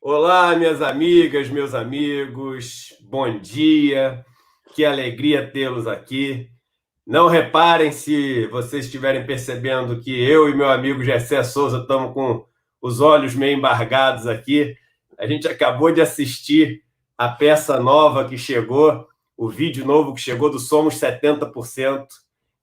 Olá, minhas amigas, meus amigos, bom dia, que alegria tê-los aqui. Não reparem se vocês estiverem percebendo que eu e meu amigo Gessé Souza estamos com os olhos meio embargados aqui. A gente acabou de assistir a peça nova que chegou, o vídeo novo que chegou do Somos 70%,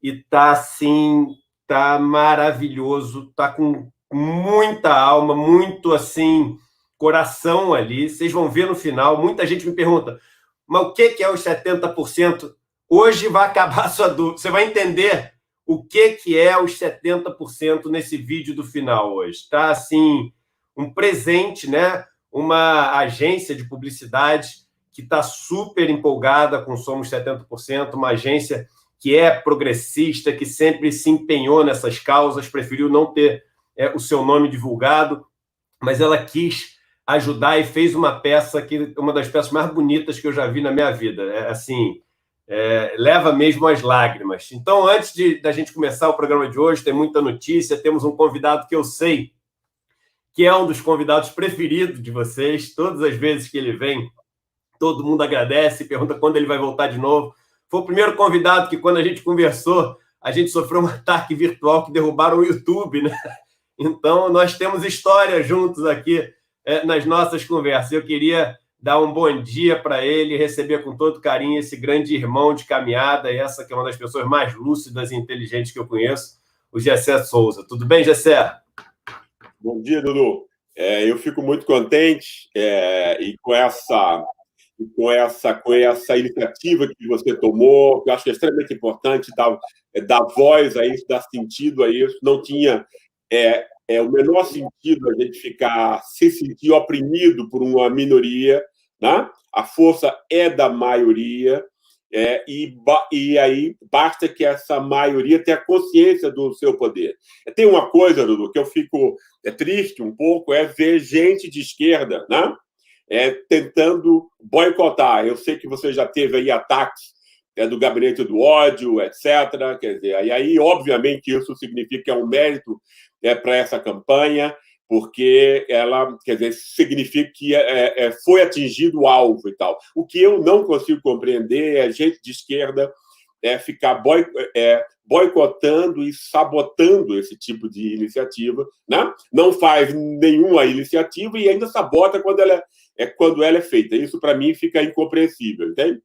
e tá assim, tá maravilhoso, tá com muita alma, muito assim coração ali. Vocês vão ver no final. Muita gente me pergunta, mas o que é os 70%? Hoje vai acabar a sua dúvida. Você vai entender o que é os 70% nesse vídeo do final hoje. Tá assim, um presente, né? Uma agência de publicidade que está super empolgada com Somos 70%, uma agência que é progressista, que sempre se empenhou nessas causas, preferiu não ter o seu nome divulgado, mas ela quis ajudar e fez uma peça que uma das peças mais bonitas que eu já vi na minha vida. Leva mesmo às lágrimas. Então, antes da gente começar o programa de hoje, tem muita notícia, temos um convidado que eu sei que é um dos convidados preferidos de vocês. Todas as vezes que ele vem, todo mundo agradece, pergunta quando ele vai voltar de novo. Foi o primeiro convidado que, quando a gente conversou, a gente sofreu um ataque virtual que derrubaram o YouTube, né? Então, nós temos história juntos aqui nas nossas conversas. Eu queria dar um bom dia para ele, receber com todo carinho esse grande irmão de caminhada, essa que é uma das pessoas mais lúcidas e inteligentes que eu conheço, o Gessé Souza. Tudo bem, Gessé? Bom dia, Dudu. Eu fico muito contente e com essa iniciativa que você tomou, que eu acho que é extremamente importante dar voz a isso, dar sentido a isso. Não tinha o menor sentido a gente se sentir oprimido por uma minoria, né? A força é da maioria, e aí basta que essa maioria tenha consciência do seu poder. Tem uma coisa, Dudu, que eu fico triste um pouco, é ver gente de esquerda, né? Tentando boicotar. Eu sei que você já teve aí ataques do gabinete do ódio, etc. Quer dizer, e aí, obviamente, isso significa que é um mérito para essa campanha, porque ela, quer dizer, significa que foi atingido o alvo e tal. O que eu não consigo compreender é gente de esquerda ficar boicotando e sabotando esse tipo de iniciativa, né? Não faz nenhuma iniciativa e ainda sabota quando ela é feita. Isso, para mim, fica incompreensível, entende?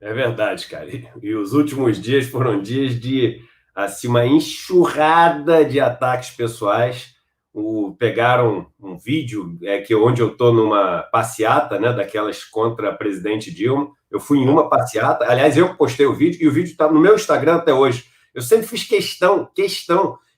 É verdade, cara. E os últimos dias foram dias de assim, uma enxurrada de ataques pessoais. Pegaram um vídeo onde eu estou numa passeata, né, daquelas contra a presidente Dilma. Eu fui em uma passeata. Aliás, eu postei o vídeo e o vídeo está no meu Instagram até hoje. Eu sempre fiz questão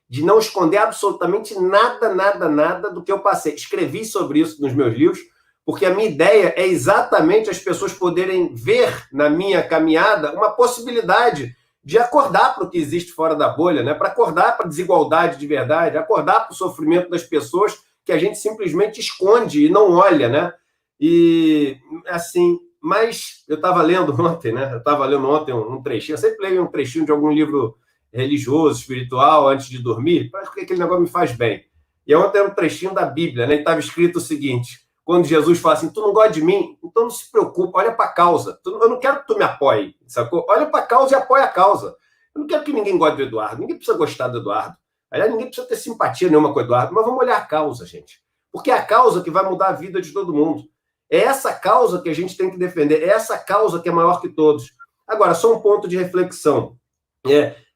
de não esconder absolutamente nada do que eu passei. Escrevi sobre isso nos meus livros, porque a minha ideia é exatamente as pessoas poderem ver na minha caminhada uma possibilidade de acordar para o que existe fora da bolha, né? Para acordar para a desigualdade de verdade, acordar para o sofrimento das pessoas que a gente simplesmente esconde e não olha, né? E, assim, mas eu estava lendo ontem, né? Eu estava lendo ontem um trechinho, eu sempre leio um trechinho de algum livro religioso, espiritual, antes de dormir, porque aquele negócio me faz bem. E ontem era um trechinho da Bíblia, né? E estava escrito o seguinte: quando Jesus fala assim, tu não gosta de mim, então não se preocupa, olha para a causa. Eu não quero que tu me apoie, sacou? Olha para a causa e apoia a causa. Eu não quero que ninguém goste do Eduardo, ninguém precisa gostar do Eduardo. Aliás, ninguém precisa ter simpatia nenhuma com o Eduardo, mas vamos olhar a causa, gente. Porque é a causa que vai mudar a vida de todo mundo. É essa causa que a gente tem que defender, é essa causa que é maior que todos. Agora, só um ponto de reflexão.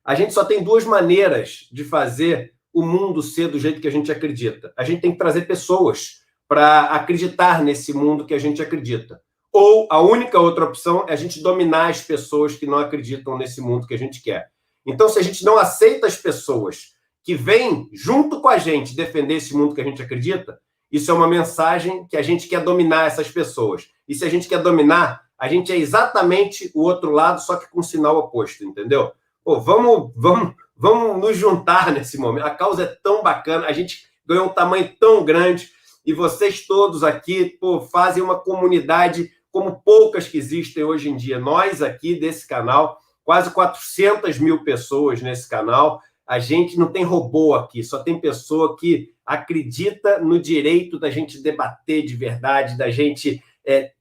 A gente só tem duas maneiras de fazer o mundo ser do jeito que a gente acredita. A gente tem que trazer pessoas para acreditar nesse mundo que a gente acredita. Ou a única outra opção é a gente dominar as pessoas que não acreditam nesse mundo que a gente quer. Então, se a gente não aceita as pessoas que vêm junto com a gente defender esse mundo que a gente acredita, isso é uma mensagem que a gente quer dominar essas pessoas. E se a gente quer dominar, a gente é exatamente o outro lado, só que com um sinal oposto, entendeu? Pô, vamos nos juntar nesse momento. A causa é tão bacana, a gente ganhou um tamanho tão grande, e vocês todos aqui fazem uma comunidade como poucas que existem hoje em dia. Nós aqui desse canal, quase 400 mil pessoas nesse canal, A gente não tem robô aqui, só tem pessoa que acredita no direito da gente debater de verdade, da gente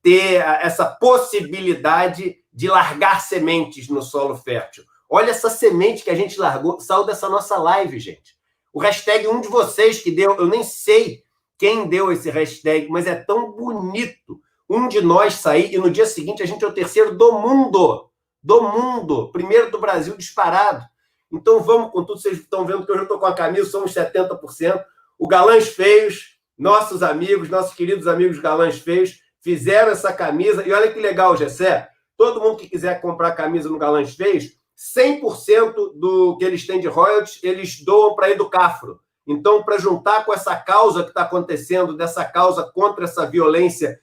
ter essa possibilidade de largar sementes no solo fértil. Olha essa semente que a gente largou, saiu dessa nossa live, gente. O hashtag um de vocês que deu, eu nem sei quem deu esse hashtag, mas é tão bonito. Um de nós sair e no dia seguinte a gente é o terceiro do mundo. Do mundo. Primeiro do Brasil disparado. Então vamos com tudo. Vocês estão vendo que eu já estou com a camisa, somos 70%. O Galãs Feios, nossos amigos, nossos queridos amigos Galãs Feios, fizeram essa camisa. E olha que legal, Gessé. Todo mundo que quiser comprar camisa no Galãs Feios, 100% do que eles têm de royalties, eles doam para a Educafro. Então, para juntar com essa causa que está acontecendo, dessa causa contra essa violência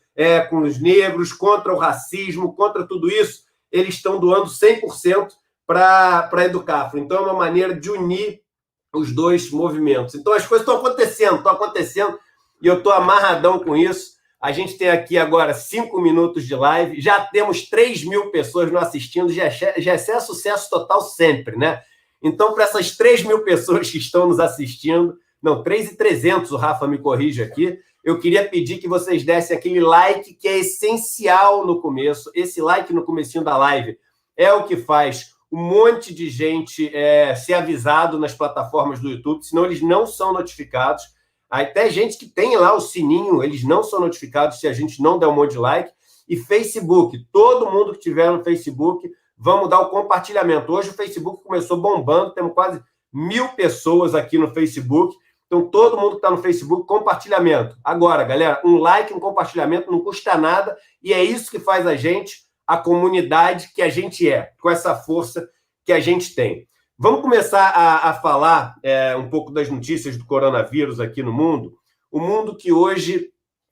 com os negros, contra o racismo, contra tudo isso, eles estão doando 100% para a Educafro. Então, é uma maneira de unir os dois movimentos. Então, as coisas estão acontecendo, e eu estou amarradão com isso. A gente tem aqui agora 5 minutos de live, já temos 3.000 pessoas nos assistindo, já é sucesso total sempre, né? Então, para essas 3.000 pessoas que estão nos assistindo, não, 3.300, o Rafa me corrige aqui, eu queria pedir que vocês dessem aquele like que é essencial no começo. Esse like no comecinho da live é o que faz um monte de gente ser avisado nas plataformas do YouTube, senão eles não são notificados. Até gente que tem lá o sininho, eles não são notificados se a gente não der um monte de like. E Facebook, todo mundo que tiver no Facebook, vamos dar o compartilhamento. Hoje o Facebook começou bombando, temos quase 1.000 pessoas aqui no Facebook. Então, todo mundo que está no Facebook, compartilhamento. Agora, galera, um like, um compartilhamento não custa nada e é isso que faz a gente, a comunidade que a gente é, com essa força que a gente tem. Vamos começar a falar um pouco das notícias do coronavírus aqui no mundo. O mundo que hoje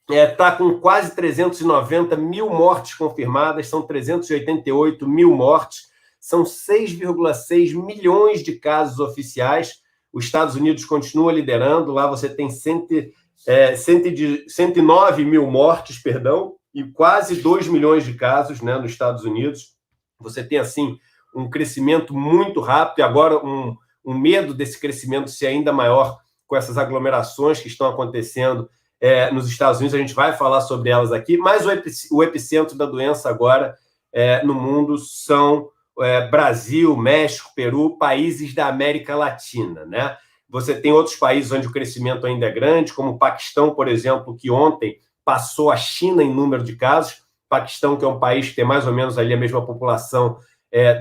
está com quase 390 mil mortes confirmadas, são 388 mil mortes, são 6,6 milhões de casos oficiais. Os Estados Unidos continua liderando, lá você tem 109 mil mortes, e quase 2 milhões de casos, né, nos Estados Unidos. Você tem, assim, um crescimento muito rápido e agora um medo desse crescimento ser ainda maior com essas aglomerações que estão acontecendo nos Estados Unidos. A gente vai falar sobre elas aqui, mas o epicentro da doença agora no mundo são Brasil, México, Peru, países da América Latina, né? Você tem outros países onde o crescimento ainda é grande, como o Paquistão, por exemplo, que ontem passou a China em número de casos. Paquistão, que é um país que tem mais ou menos ali a mesma população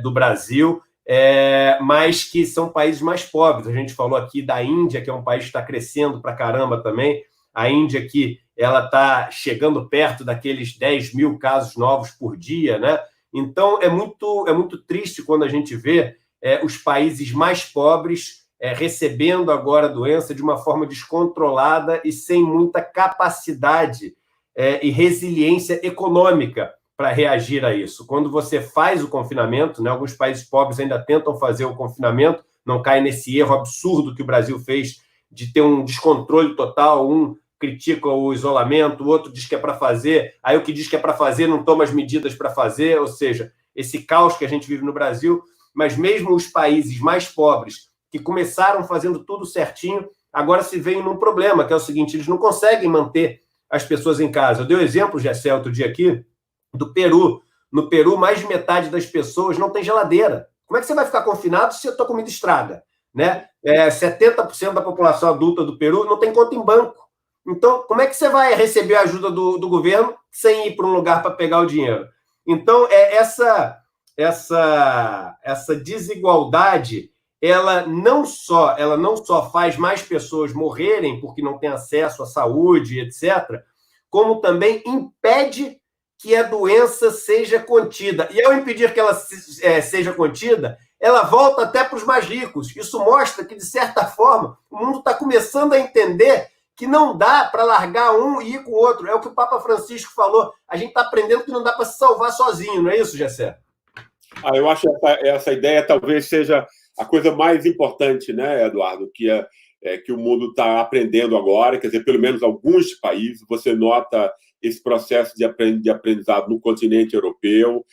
do Brasil, mas que são países mais pobres. A gente falou aqui da Índia, que é um país que está crescendo pra caramba também. A Índia que ela está chegando perto daqueles 10 mil casos novos por dia, né? Então, é muito triste quando a gente vê os países mais pobres recebendo agora a doença de uma forma descontrolada e sem muita capacidade e resiliência econômica para reagir a isso. Quando você faz o confinamento, né, alguns países pobres ainda tentam fazer o confinamento, não cai nesse erro absurdo que o Brasil fez de ter um descontrole total, um critica o isolamento, o outro diz que é para fazer, aí o que diz que é para fazer não toma as medidas para fazer, ou seja, esse caos que a gente vive no Brasil, mas mesmo os países mais pobres, que começaram fazendo tudo certinho, agora se veem num problema, que é o seguinte, eles não conseguem manter as pessoas em casa. Eu dei o exemplo, Gessé, outro dia aqui, do Peru. No Peru, mais de metade das pessoas não tem geladeira. Como é que você vai ficar confinado se a tua comida estraga? Né? 70% da população adulta do Peru não tem conta em banco. Então, como é que você vai receber a ajuda do governo sem ir para um lugar para pegar o dinheiro? Então, essa desigualdade, ela não só faz mais pessoas morrerem porque não têm acesso à saúde, etc., como também impede que a doença seja contida. E ao impedir que ela seja contida, ela volta até para os mais ricos. Isso mostra que, de certa forma, o mundo está começando a entender que não dá para largar um e ir com o outro. É o que o Papa Francisco falou. A gente está aprendendo que não dá para se salvar sozinho, não é isso, Gessé? Eu acho que essa ideia talvez seja a coisa mais importante, né, Eduardo, que o mundo está aprendendo agora, quer dizer, pelo menos alguns países, você nota esse processo de aprendizado no continente europeu,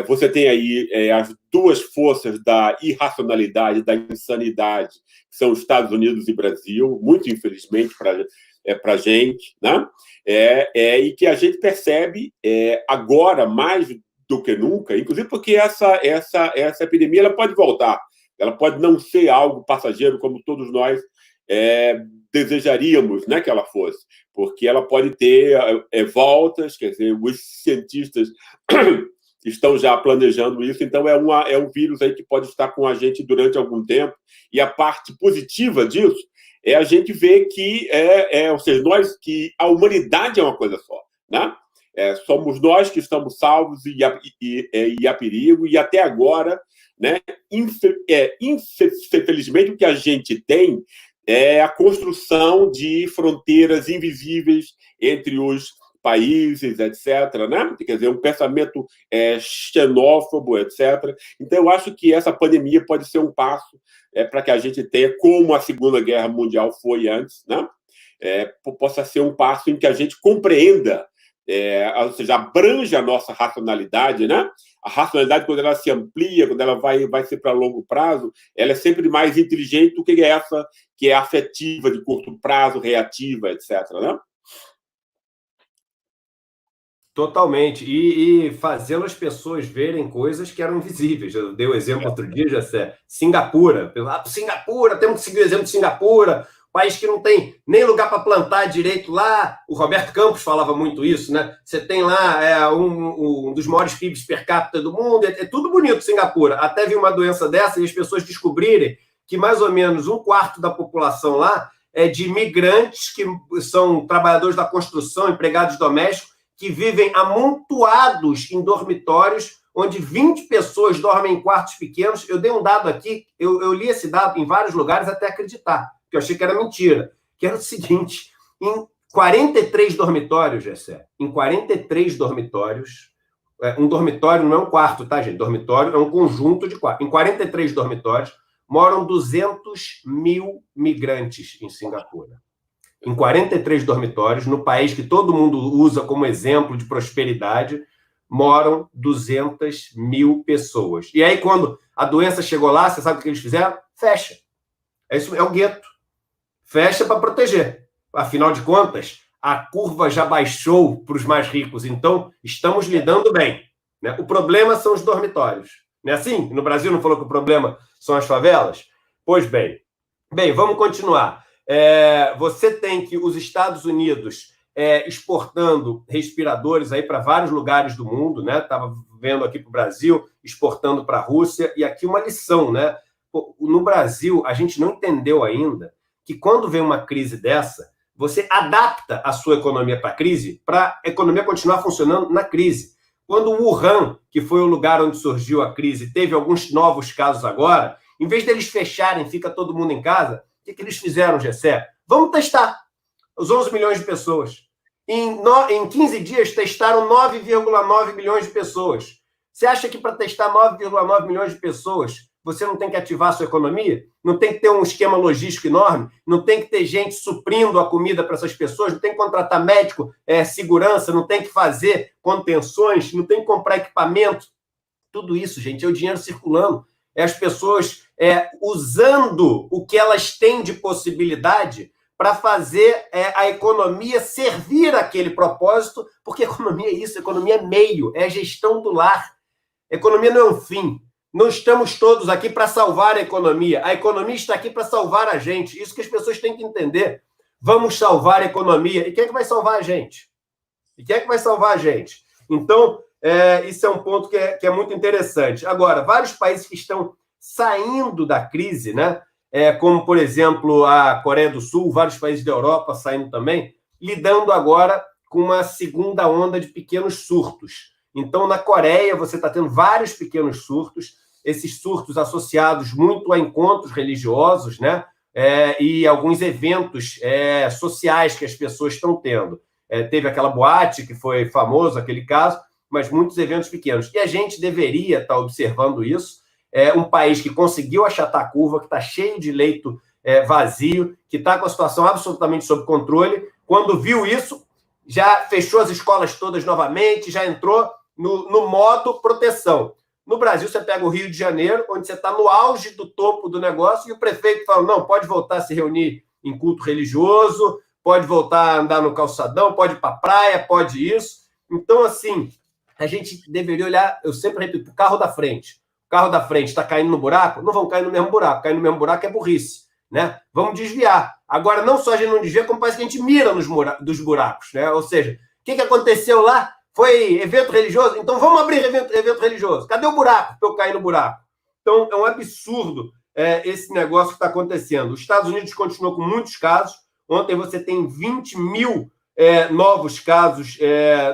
Você tem aí as duas forças da irracionalidade, da insanidade, que são os Estados Unidos e Brasil, muito infelizmente para a gente, né? E que a gente percebe agora, mais do que nunca, inclusive porque essa epidemia ela pode voltar, ela pode não ser algo passageiro, como todos nós desejaríamos, né, que ela fosse, porque ela pode ter voltas, quer dizer, os cientistas estão já planejando isso, então é um vírus aí que pode estar com a gente durante algum tempo, e a parte positiva disso é a gente ver que, ou seja, que a humanidade é uma coisa só, né? Somos nós que estamos salvos e há perigo, e até agora, né, infelizmente, o que a gente tem é a construção de fronteiras invisíveis entre os países, etc., né? Quer dizer, um pensamento xenófobo, etc. Então, eu acho que essa pandemia pode ser um passo para que a gente tenha, como a Segunda Guerra Mundial foi antes, né? Possa ser um passo em que a gente compreenda, ou seja, abrange a nossa racionalidade, né? A racionalidade, quando ela se amplia, quando ela vai ser para longo prazo, ela é sempre mais inteligente do que essa que é afetiva, de curto prazo, reativa, etc., né? Totalmente. E fazendo as pessoas verem coisas que eram invisíveis. Eu dei o exemplo outro dia, Jessé, Singapura. Singapura, temos que seguir o exemplo de Singapura, país que não tem nem lugar para plantar direito lá. O Roberto Campos falava muito isso, né? Você tem lá um dos maiores PIBs per capita do mundo, é tudo bonito Singapura. Até vir uma doença dessa e as pessoas descobrirem que mais ou menos 1/4 da população lá é de imigrantes, que são trabalhadores da construção, empregados domésticos, que vivem amontoados em dormitórios, onde 20 pessoas dormem em quartos pequenos. Eu dei um dado aqui, eu li esse dado em vários lugares até acreditar, porque eu achei que era mentira, que era o seguinte: em 43 dormitórios, Gessé, em 43 dormitórios, um dormitório não é um quarto, tá, gente? Dormitório é um conjunto de quartos. Em 43 dormitórios, moram 200 mil migrantes em Singapura. Em 43 dormitórios, no país que todo mundo usa como exemplo de prosperidade, moram 200 mil pessoas. E aí, quando a doença chegou lá, você sabe o que eles fizeram? Fecha. Isso é o gueto. Fecha para proteger. Afinal de contas, a curva já baixou para os mais ricos, então estamos lidando bem, né? O problema são os dormitórios. Não é assim? No Brasil não falou que o problema são as favelas? Pois bem. Bem, vamos continuar. Você tem que os Estados Unidos exportando respiradores aí para vários lugares do mundo, né? Estava vendo aqui para o Brasil, exportando para a Rússia, e aqui uma lição, né? No Brasil, a gente não entendeu ainda que quando vem uma crise dessa, você adapta a sua economia para a crise, para a economia continuar funcionando na crise. Quando o Wuhan, que foi o lugar onde surgiu a crise, teve alguns novos casos agora, em vez deles fecharem, fica todo mundo em casa, o que eles fizeram, Gessé? Vamos testar os 11 milhões de pessoas. Em 15 dias, testaram 9,9 milhões de pessoas. Você acha que para testar 9,9 milhões de pessoas, você não tem que ativar a sua economia? Não tem que ter um esquema logístico enorme? Não tem que ter gente suprindo a comida para essas pessoas? Não tem que contratar médico, segurança? Não tem que fazer contenções? Não tem que comprar equipamento? Tudo isso, gente, é o dinheiro circulando. É as pessoas usando o que elas têm de possibilidade para fazer a economia servir aquele propósito, porque economia é isso, economia é meio, é a gestão do lar. Economia não é um fim. Não estamos todos aqui para salvar a economia está aqui para salvar a gente. Isso que as pessoas têm que entender. Vamos salvar a economia. E quem é que vai salvar a gente? Então, isso é um ponto que é muito interessante. Agora, vários países que estão saindo da crise, né? Como, por exemplo, a Coreia do Sul, vários países da Europa saindo também, lidando agora com uma segunda onda de pequenos surtos. Então, na Coreia, você está tendo vários pequenos surtos, esses surtos associados muito a encontros religiosos, né? E alguns eventos sociais que as pessoas estão tendo. Teve aquela boate, que foi famoso, aquele caso, mas muitos eventos pequenos. E a gente deveria estar observando isso. Um país que conseguiu achatar a curva, que está cheio de leito vazio, que está com a situação absolutamente sob controle. Quando viu isso, já fechou as escolas todas novamente, já entrou no modo proteção. No Brasil, você pega o Rio de Janeiro, onde você está no auge do topo do negócio, e o prefeito fala, não, pode voltar a se reunir em culto religioso, pode voltar a andar no calçadão, pode ir para a praia, pode isso. Então, assim, a gente deveria olhar, eu sempre repito, o carro da frente. O carro da frente está caindo no buraco? Não vão cair no mesmo buraco. Cair no mesmo buraco é burrice, né? Vamos desviar. Agora, não só a gente não desvia, como parece que a gente mira dos buracos, né? Ou seja, o que aconteceu lá? Foi evento religioso? Então vamos abrir evento religioso. Cadê o buraco para eu cair no buraco? Então, é um absurdo esse negócio que está acontecendo. Os Estados Unidos continuam com muitos casos. Ontem você tem 20 mil novos casos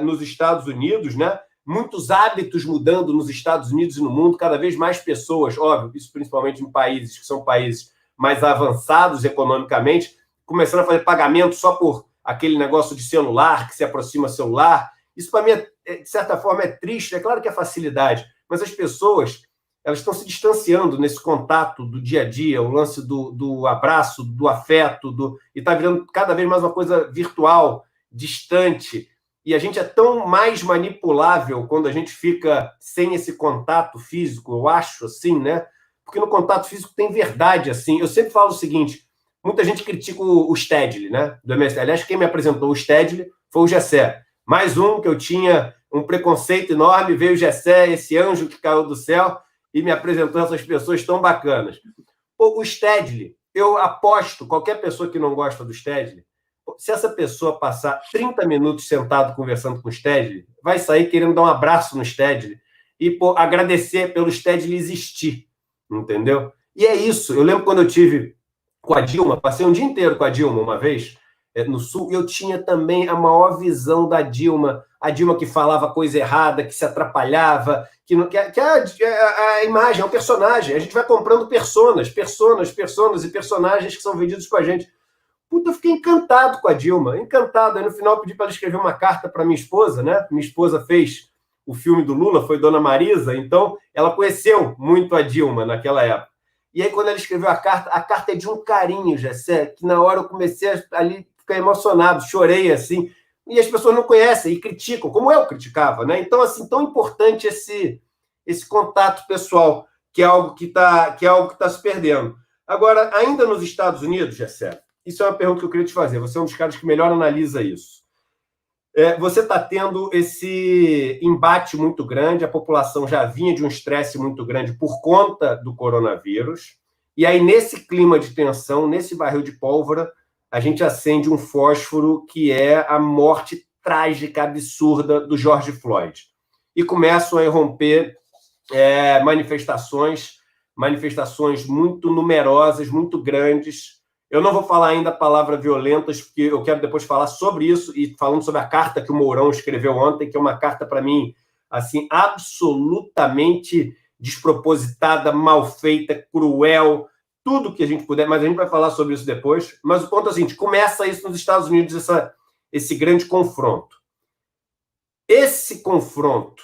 nos Estados Unidos, né? Muitos hábitos mudando nos Estados Unidos e no mundo, cada vez mais pessoas, óbvio, isso principalmente em países que são países mais avançados economicamente, começando a fazer pagamento só por aquele negócio de celular, que se aproxima celular. Isso, para mim, de certa forma, é triste. É claro que é facilidade, mas as pessoas elas estão se distanciando nesse contato do dia a dia, o lance do abraço, do afeto, e está virando cada vez mais uma coisa virtual, distante. E a gente é tão mais manipulável quando a gente fica sem esse contato físico, eu acho, assim, né? Porque no contato físico tem verdade, assim. Eu sempre falo o seguinte, muita gente critica o Stedley, né? Do MST. Aliás, quem me apresentou o Stedley foi o Gessé. Mais um que eu tinha um preconceito enorme, veio o Gessé, esse anjo que caiu do céu, e me apresentou essas pessoas tão bacanas. O Stedley, eu aposto, qualquer pessoa que não gosta do Stedley, se essa pessoa passar 30 minutos sentado conversando com o Stedley, vai sair querendo dar um abraço no Stedley e agradecer pelo Stedley existir, entendeu? E é isso. Eu lembro quando eu tive com a Dilma, passei um dia inteiro com a Dilma uma vez, no Sul, e eu tinha também a maior visão da Dilma, a Dilma que falava coisa errada, que se atrapalhava, que a imagem, é um personagem, a gente vai comprando personas e personagens que são vendidos com a gente. Puta, eu fiquei encantado com a Dilma, encantado. Aí no final eu pedi para ela escrever uma carta para minha esposa, né? Minha esposa fez o filme do Lula, foi Dona Marisa, então ela conheceu muito a Dilma naquela época. E aí quando ela escreveu a carta é de um carinho, Gessé, que na hora eu comecei a ficar emocionado, chorei assim, e as pessoas não conhecem e criticam, como eu criticava, né? Então, assim, tão importante esse contato pessoal, que é algo que está se perdendo. Agora, ainda nos Estados Unidos, Gessé, isso é uma pergunta que eu queria te fazer. Você é um dos caras que melhor analisa isso. Você está tendo esse embate muito grande, a população já vinha de um estresse muito grande por conta do coronavírus, e aí, nesse clima de tensão, nesse barril de pólvora, a gente acende um fósforo que é a morte trágica, absurda do George Floyd. E começam a irromper manifestações muito numerosas, muito grandes. Eu não vou falar ainda a palavra violentas, porque eu quero depois falar sobre isso, e falando sobre a carta que o Mourão escreveu ontem, que é uma carta, para mim, assim, absolutamente despropositada, mal feita, cruel, tudo que a gente puder, mas a gente vai falar sobre isso depois. Mas o ponto é o seguinte, começa isso nos Estados Unidos, esse grande confronto. Esse confronto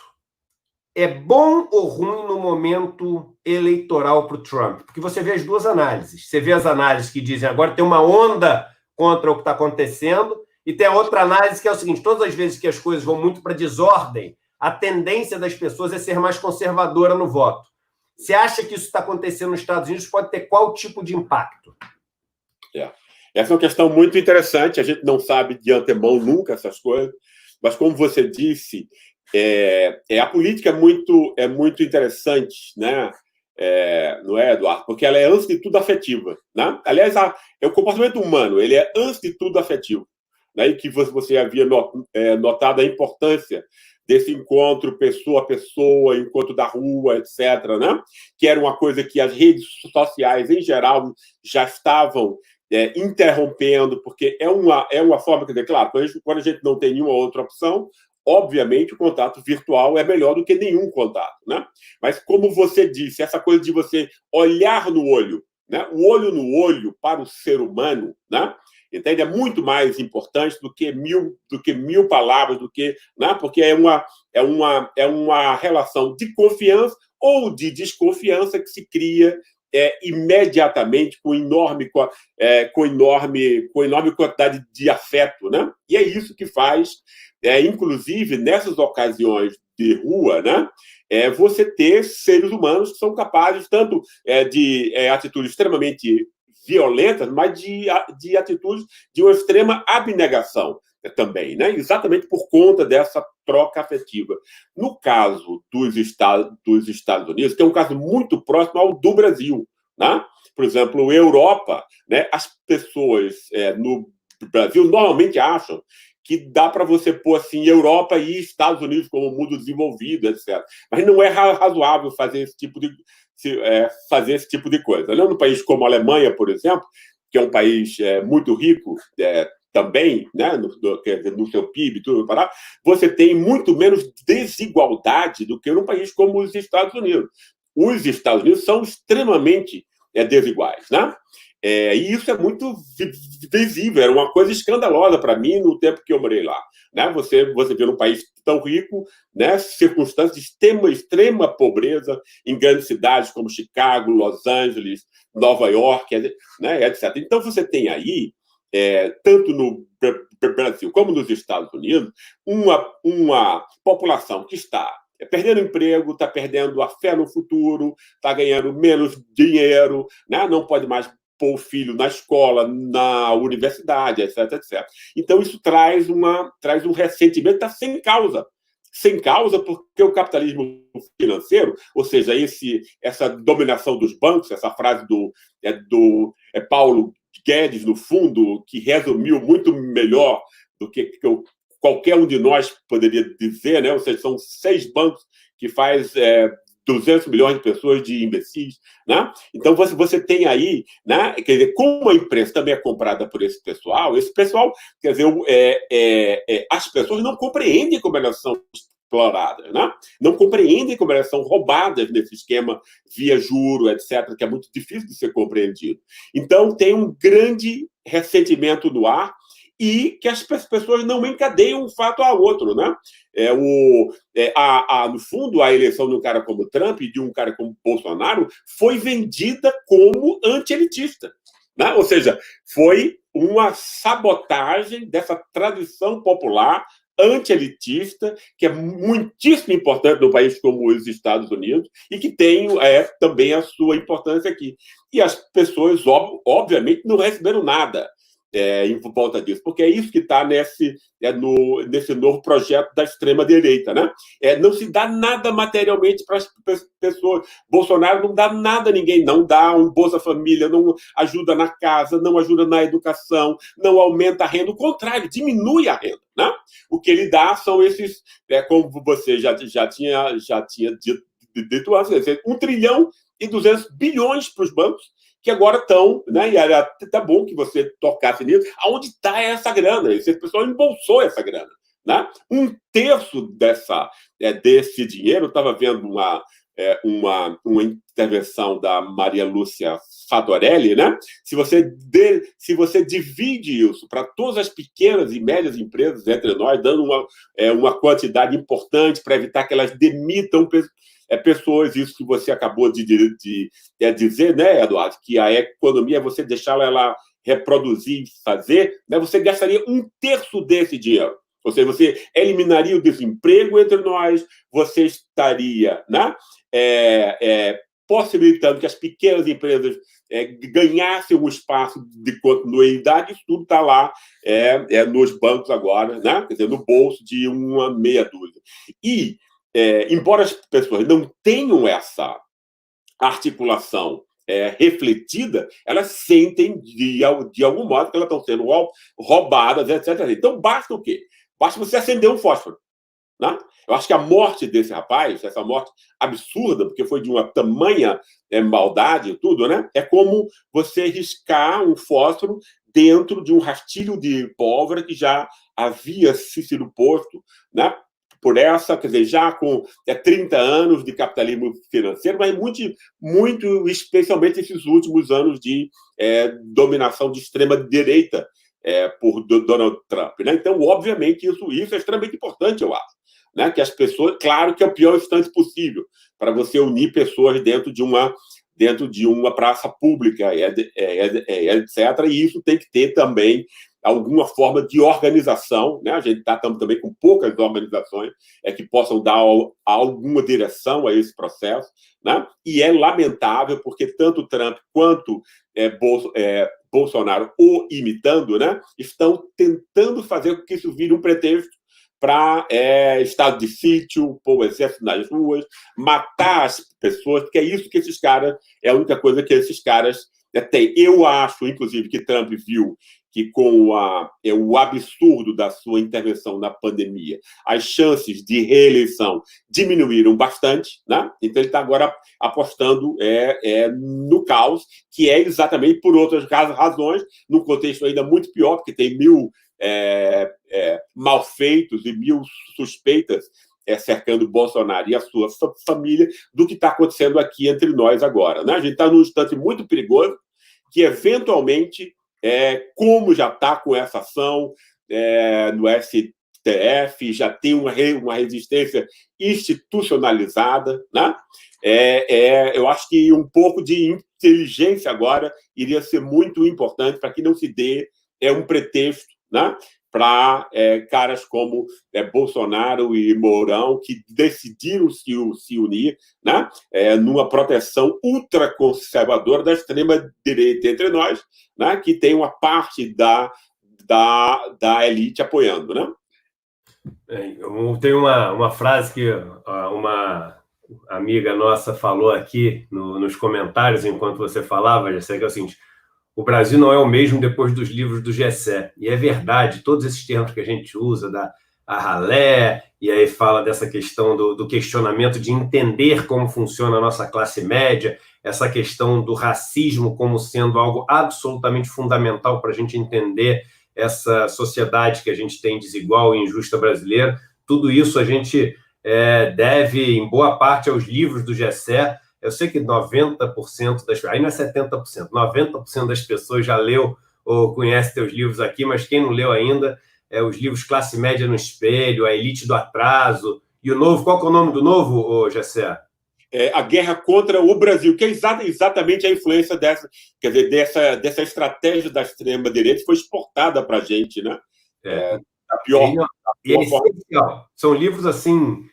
é bom ou ruim no momento eleitoral para o Trump? Porque você vê as duas análises. Você vê as análises que dizem agora tem uma onda contra o que está acontecendo, e tem a outra análise que é o seguinte, todas as vezes que as coisas vão muito para desordem, a tendência das pessoas é ser mais conservadora no voto. Você acha que isso está acontecendo nos Estados Unidos? Pode ter qual tipo de impacto? Essa é uma questão muito interessante. A gente não sabe de antemão nunca essas coisas, mas como você disse, a política é muito interessante, né? Não é, Eduardo? Porque ela é, antes de tudo, afetiva. Né? Aliás, o comportamento humano ele é, antes de tudo, afetivo. Né? E que você havia notado a importância desse encontro pessoa a pessoa, encontro da rua, etc., né? Que era uma coisa que as redes sociais, em geral, já estavam interrompendo, porque é uma forma, quer dizer, claro, quando a gente não tem nenhuma outra opção, obviamente o contato virtual é melhor do que nenhum contato, né? Mas, como você disse, essa coisa de você olhar no olho, né? O olho no olho para o ser humano, né? Entende? É muito mais importante do que mil palavras, né? Porque é uma relação de confiança ou de desconfiança que se cria imediatamente com enorme quantidade de afeto, né? E é isso que faz inclusive, nessas ocasiões de rua, né, você ter seres humanos que são capazes tanto de atitudes extremamente violentas, mas de atitudes de uma extrema abnegação também, né? Exatamente por conta dessa troca afetiva. No caso dos Estados Unidos, que é um caso muito próximo ao do Brasil, né? Por exemplo, Europa, né? As pessoas no Brasil normalmente acham que dá para você pôr assim Europa e Estados Unidos como mundo desenvolvido, etc. Mas não é razoável fazer esse tipo de coisa. Olhando um país como a Alemanha, por exemplo, que é um país muito rico também, né, no seu PIB, tudo para você tem muito menos desigualdade do que num país como os Estados Unidos. Os Estados Unidos são extremamente desiguais, né? E isso é muito visível, era uma coisa escandalosa para mim no tempo que eu morei lá. Né? Você vê um país tão rico, né? Circunstâncias de extrema pobreza em grandes cidades como Chicago, Los Angeles, Nova York, né? Etc. Então você tem aí, tanto no Brasil como nos Estados Unidos, uma população que está perdendo emprego, está perdendo a fé no futuro, está ganhando menos dinheiro, né? Não pode mais pôr o filho na escola, na universidade, etc, etc. Então, isso traz um ressentimento, está sem causa. Sem causa, porque o capitalismo financeiro, ou seja, essa dominação dos bancos, essa frase do Paulo Guedes, no fundo, que resumiu muito melhor do que qualquer um de nós poderia dizer, né? Ou seja, são 6 bancos que faz 200 milhões de pessoas de imbecis, né? Então você tem aí, né? Quer dizer, como a imprensa também é comprada por esse pessoal, quer dizer, as pessoas não compreendem como elas são exploradas, né? Não compreendem como elas são roubadas nesse esquema via juro, etc., que é muito difícil de ser compreendido. Então tem um grande ressentimento no ar e que as pessoas não encadeiam um fato ao outro, né? No fundo, a eleição de um cara como Trump e de um cara como Bolsonaro foi vendida como anti-elitista, né? Ou seja, foi uma sabotagem dessa tradição popular anti-elitista, que é muitíssimo importante num país como os Estados Unidos e que tem também a sua importância aqui. E as pessoas, obviamente, não receberam nada em volta disso, porque é isso que está nesse novo projeto da extrema-direita, né? Não se dá nada materialmente para as pessoas. Bolsonaro não dá nada a ninguém, não dá um Bolsa Família, não ajuda na casa, não ajuda na educação, não aumenta a renda, o contrário, diminui a renda, né? O que ele dá são esses, como você já tinha dito antes, 1 trilhão e 200 bilhões para os bancos, que agora estão, né? E era até bom que você tocasse nisso. Aonde está essa grana? Esse pessoal embolsou essa grana, né? 1/3 desse dinheiro, eu estava vendo uma intervenção da Maria Lúcia Fadorelli, né? Se você divide isso para todas as pequenas e médias empresas entre nós, dando uma quantidade importante para evitar que elas demitam pessoas, isso que você acabou de dizer, né, Eduardo, que a economia é você deixá-la ela reproduzir e fazer, né, você gastaria 1/3 desse dinheiro. Ou seja, você eliminaria o desemprego entre nós, você estaria, né, possibilitando que as pequenas empresas ganhassem um espaço de continuidade. Isso tudo está lá nos bancos agora, né? Quer dizer, no bolso de uma meia dúzia. E embora as pessoas não tenham essa articulação refletida, elas sentem de algum modo que elas estão sendo roubadas, etc. Então, basta o quê? Basta você acender um fósforo, né? Eu acho que a morte desse rapaz, essa morte absurda, porque foi de uma tamanha maldade e tudo, né? É como você riscar um fósforo dentro de um rastilho de pólvora que já havia sido posto, né? Por essa, quer dizer, já com 30 anos de capitalismo financeiro, mas muito especialmente esses últimos anos de dominação de extrema-direita por Donald Trump, né? Então, obviamente, isso é extremamente importante, eu acho. Né? Que as pessoas, claro que é o pior instante possível para você unir pessoas dentro de uma praça pública, etc. E isso tem que ter também alguma forma de organização, né? A gente estamos também com poucas organizações que possam dar alguma direção a esse processo, né? E é lamentável porque tanto Trump quanto Bolsonaro, o imitando, né? Estão tentando fazer com que isso vire um pretexto para estado de sítio, pôr o exército nas ruas, matar as pessoas, porque é isso que esses caras, é a única coisa que esses caras têm. Eu acho, inclusive, que Trump viu que com o absurdo da sua intervenção na pandemia, as chances de reeleição diminuíram bastante, né? Então ele está agora apostando no caos, que é exatamente por outras razões, num contexto ainda muito pior, porque tem 1000 malfeitos e 1000 suspeitas cercando Bolsonaro e a sua família do que está acontecendo aqui entre nós agora, né? A gente está num instante muito perigoso que, eventualmente, como já está com essa ação no STF, já tem uma resistência institucionalizada, né? Eu acho que um pouco de inteligência agora iria ser muito importante para que não se dê um pretexto, né, para caras como Bolsonaro e Mourão, que decidiram se unir, né, numa proteção ultraconservadora da extrema-direita entre nós, né, que tem uma parte da elite apoiando. Né? Tem uma frase que uma amiga nossa falou aqui nos comentários enquanto você falava, já sei que é o seguinte: o Brasil não é o mesmo depois dos livros do Gessé. E é verdade, todos esses termos que a gente usa, a ralé, e aí fala dessa questão do questionamento de entender como funciona a nossa classe média, essa questão do racismo como sendo algo absolutamente fundamental para a gente entender essa sociedade que a gente tem desigual e injusta brasileira. Tudo isso a gente deve, em boa parte, aos livros do Gessé. Eu sei que 90% aí não é 70%, 90% das pessoas já leu ou conhece teus livros aqui, mas quem não leu ainda, os livros Classe Média no Espelho, A Elite do Atraso, e o novo, qual que é o nome do novo, Gessé? A Guerra contra o Brasil, que é exatamente a influência quer dizer, dessa estratégia da extrema-direita que foi exportada para a gente, né? A pior forma. São livros assim,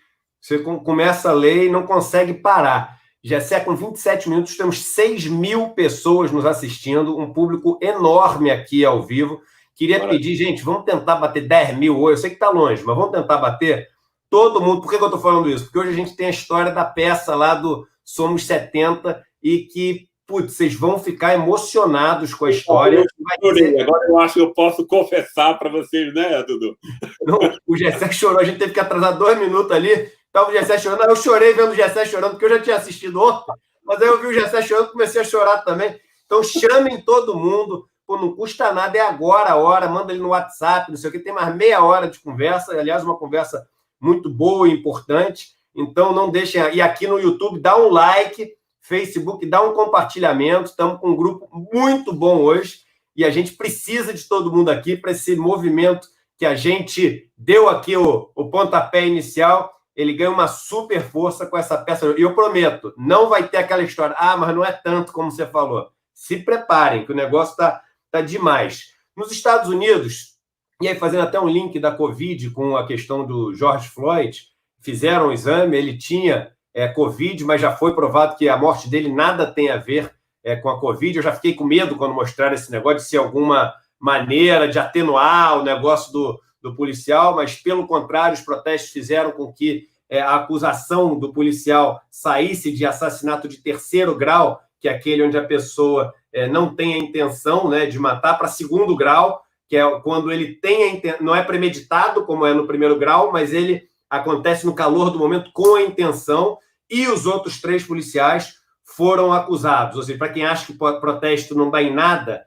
você começa a ler e não consegue parar. Gessé, com 27 minutos, temos 6.000 pessoas nos assistindo, um público enorme aqui ao vivo. Queria pedir, gente, vamos tentar bater 10.000 hoje. Eu sei que está longe, mas vamos tentar bater todo mundo. Por que eu estou falando isso? Porque hoje a gente tem a história da peça lá do Somos 70 e que, putz, vocês vão ficar emocionados com a história. Agora eu acho que eu posso confessar para vocês, né, Dudu? Não, o Gessé chorou, a gente teve que atrasar 2 minutos ali. Estava o Gessé chorando, eu chorei vendo o Gessé chorando, porque eu já tinha assistido ontem, mas aí eu vi o Gessé chorando e comecei a chorar também. Então chamem todo mundo, não custa nada, é agora a hora, manda ele no WhatsApp, não sei o que, tem mais meia hora de conversa, aliás, uma conversa muito boa e importante, então não deixem, e aqui no YouTube dá um like, Facebook dá um compartilhamento, estamos com um grupo muito bom hoje, e a gente precisa de todo mundo aqui para esse movimento que a gente deu aqui o pontapé inicial. Ele ganha uma super força com essa peça. E eu prometo, não vai ter aquela história, mas não é tanto como você falou. Se preparem, que o negócio tá demais. Nos Estados Unidos, e aí fazendo até um link da Covid com a questão do George Floyd, fizeram um exame, ele tinha Covid, mas já foi provado que a morte dele nada tem a ver com a Covid. Eu já fiquei com medo quando mostraram esse negócio de ser alguma maneira de atenuar o negócio do policial, mas, pelo contrário, os protestos fizeram com que a acusação do policial saísse de assassinato de 3º grau, que é aquele onde a pessoa não tem a intenção, né, de matar, para 2º grau, que é quando ele tem não é premeditado, como é no 1º grau, mas ele acontece no calor do momento com a intenção, e os outros 3 policiais foram acusados. Ou seja, para quem acha que protesto não dá em nada,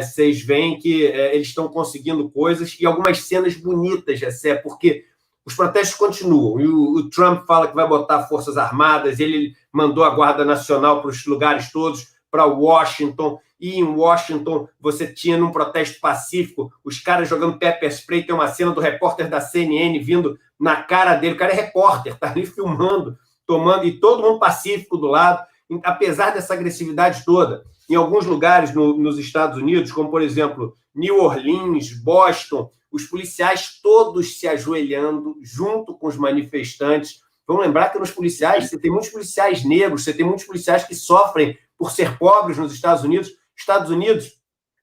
vocês veem que eles estão conseguindo coisas e algumas cenas bonitas, Gessé, porque os protestos continuam. E o Trump fala que vai botar forças armadas, ele mandou a Guarda Nacional para os lugares todos, para Washington, e em Washington você tinha, num protesto pacífico, os caras jogando pepper spray. Tem uma cena do repórter da CNN vindo na cara dele, o cara é repórter, está ali filmando, tomando, e todo mundo pacífico do lado. apesar dessa agressividade toda, em alguns lugares nos Estados Unidos, como, por exemplo, New Orleans, Boston, os policiais todos se ajoelhando junto com os manifestantes. Vamos lembrar que nos policiais, você tem muitos policiais negros, você tem muitos policiais que sofrem por ser pobres nos Estados Unidos. Estados Unidos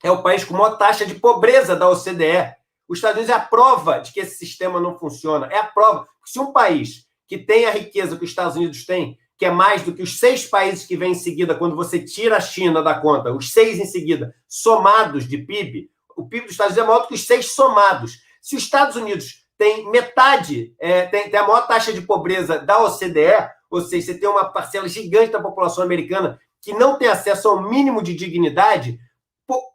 é o país com maior taxa de pobreza da OCDE. Os Estados Unidos é a prova de que esse sistema não funciona. É a prova. Se um país que tem a riqueza que os Estados Unidos têm, que é mais do que os 6 países que vêm em seguida, quando você tira a China da conta, os 6 em seguida, somados de PIB, o PIB dos Estados Unidos é maior do que os 6 somados. Se os Estados Unidos tem metade, tem a maior taxa de pobreza da OCDE, ou seja, você tem uma parcela gigante da população americana que não tem acesso ao mínimo de dignidade,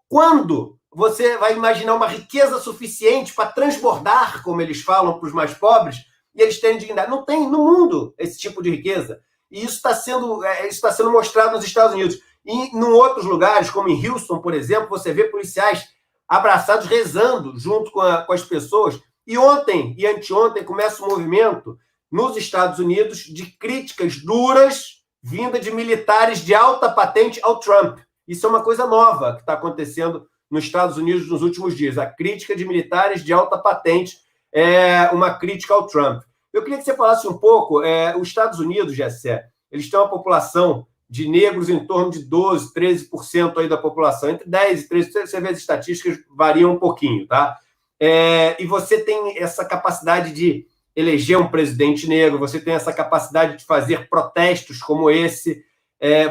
quando você vai imaginar uma riqueza suficiente para transbordar, como eles falam, para os mais pobres, e eles terem dignidade? Não tem no mundo esse tipo de riqueza. E isso está sendo mostrado nos Estados Unidos. E em outros lugares, como em Houston, por exemplo, você vê policiais abraçados, rezando junto com as pessoas. E ontem e anteontem começa um movimento nos Estados Unidos de críticas duras vinda de militares de alta patente ao Trump. Isso é uma coisa nova que está acontecendo nos Estados Unidos nos últimos dias. A crítica de militares de alta patente é uma crítica ao Trump. Eu queria que você falasse um pouco, os Estados Unidos, Gessé, eles têm uma população de negros em torno de 12%, 13% aí da população, entre 10% e 13%, você vê as estatísticas variam um pouquinho, tá? E você tem essa capacidade de eleger um presidente negro, você tem essa capacidade de fazer protestos como esse,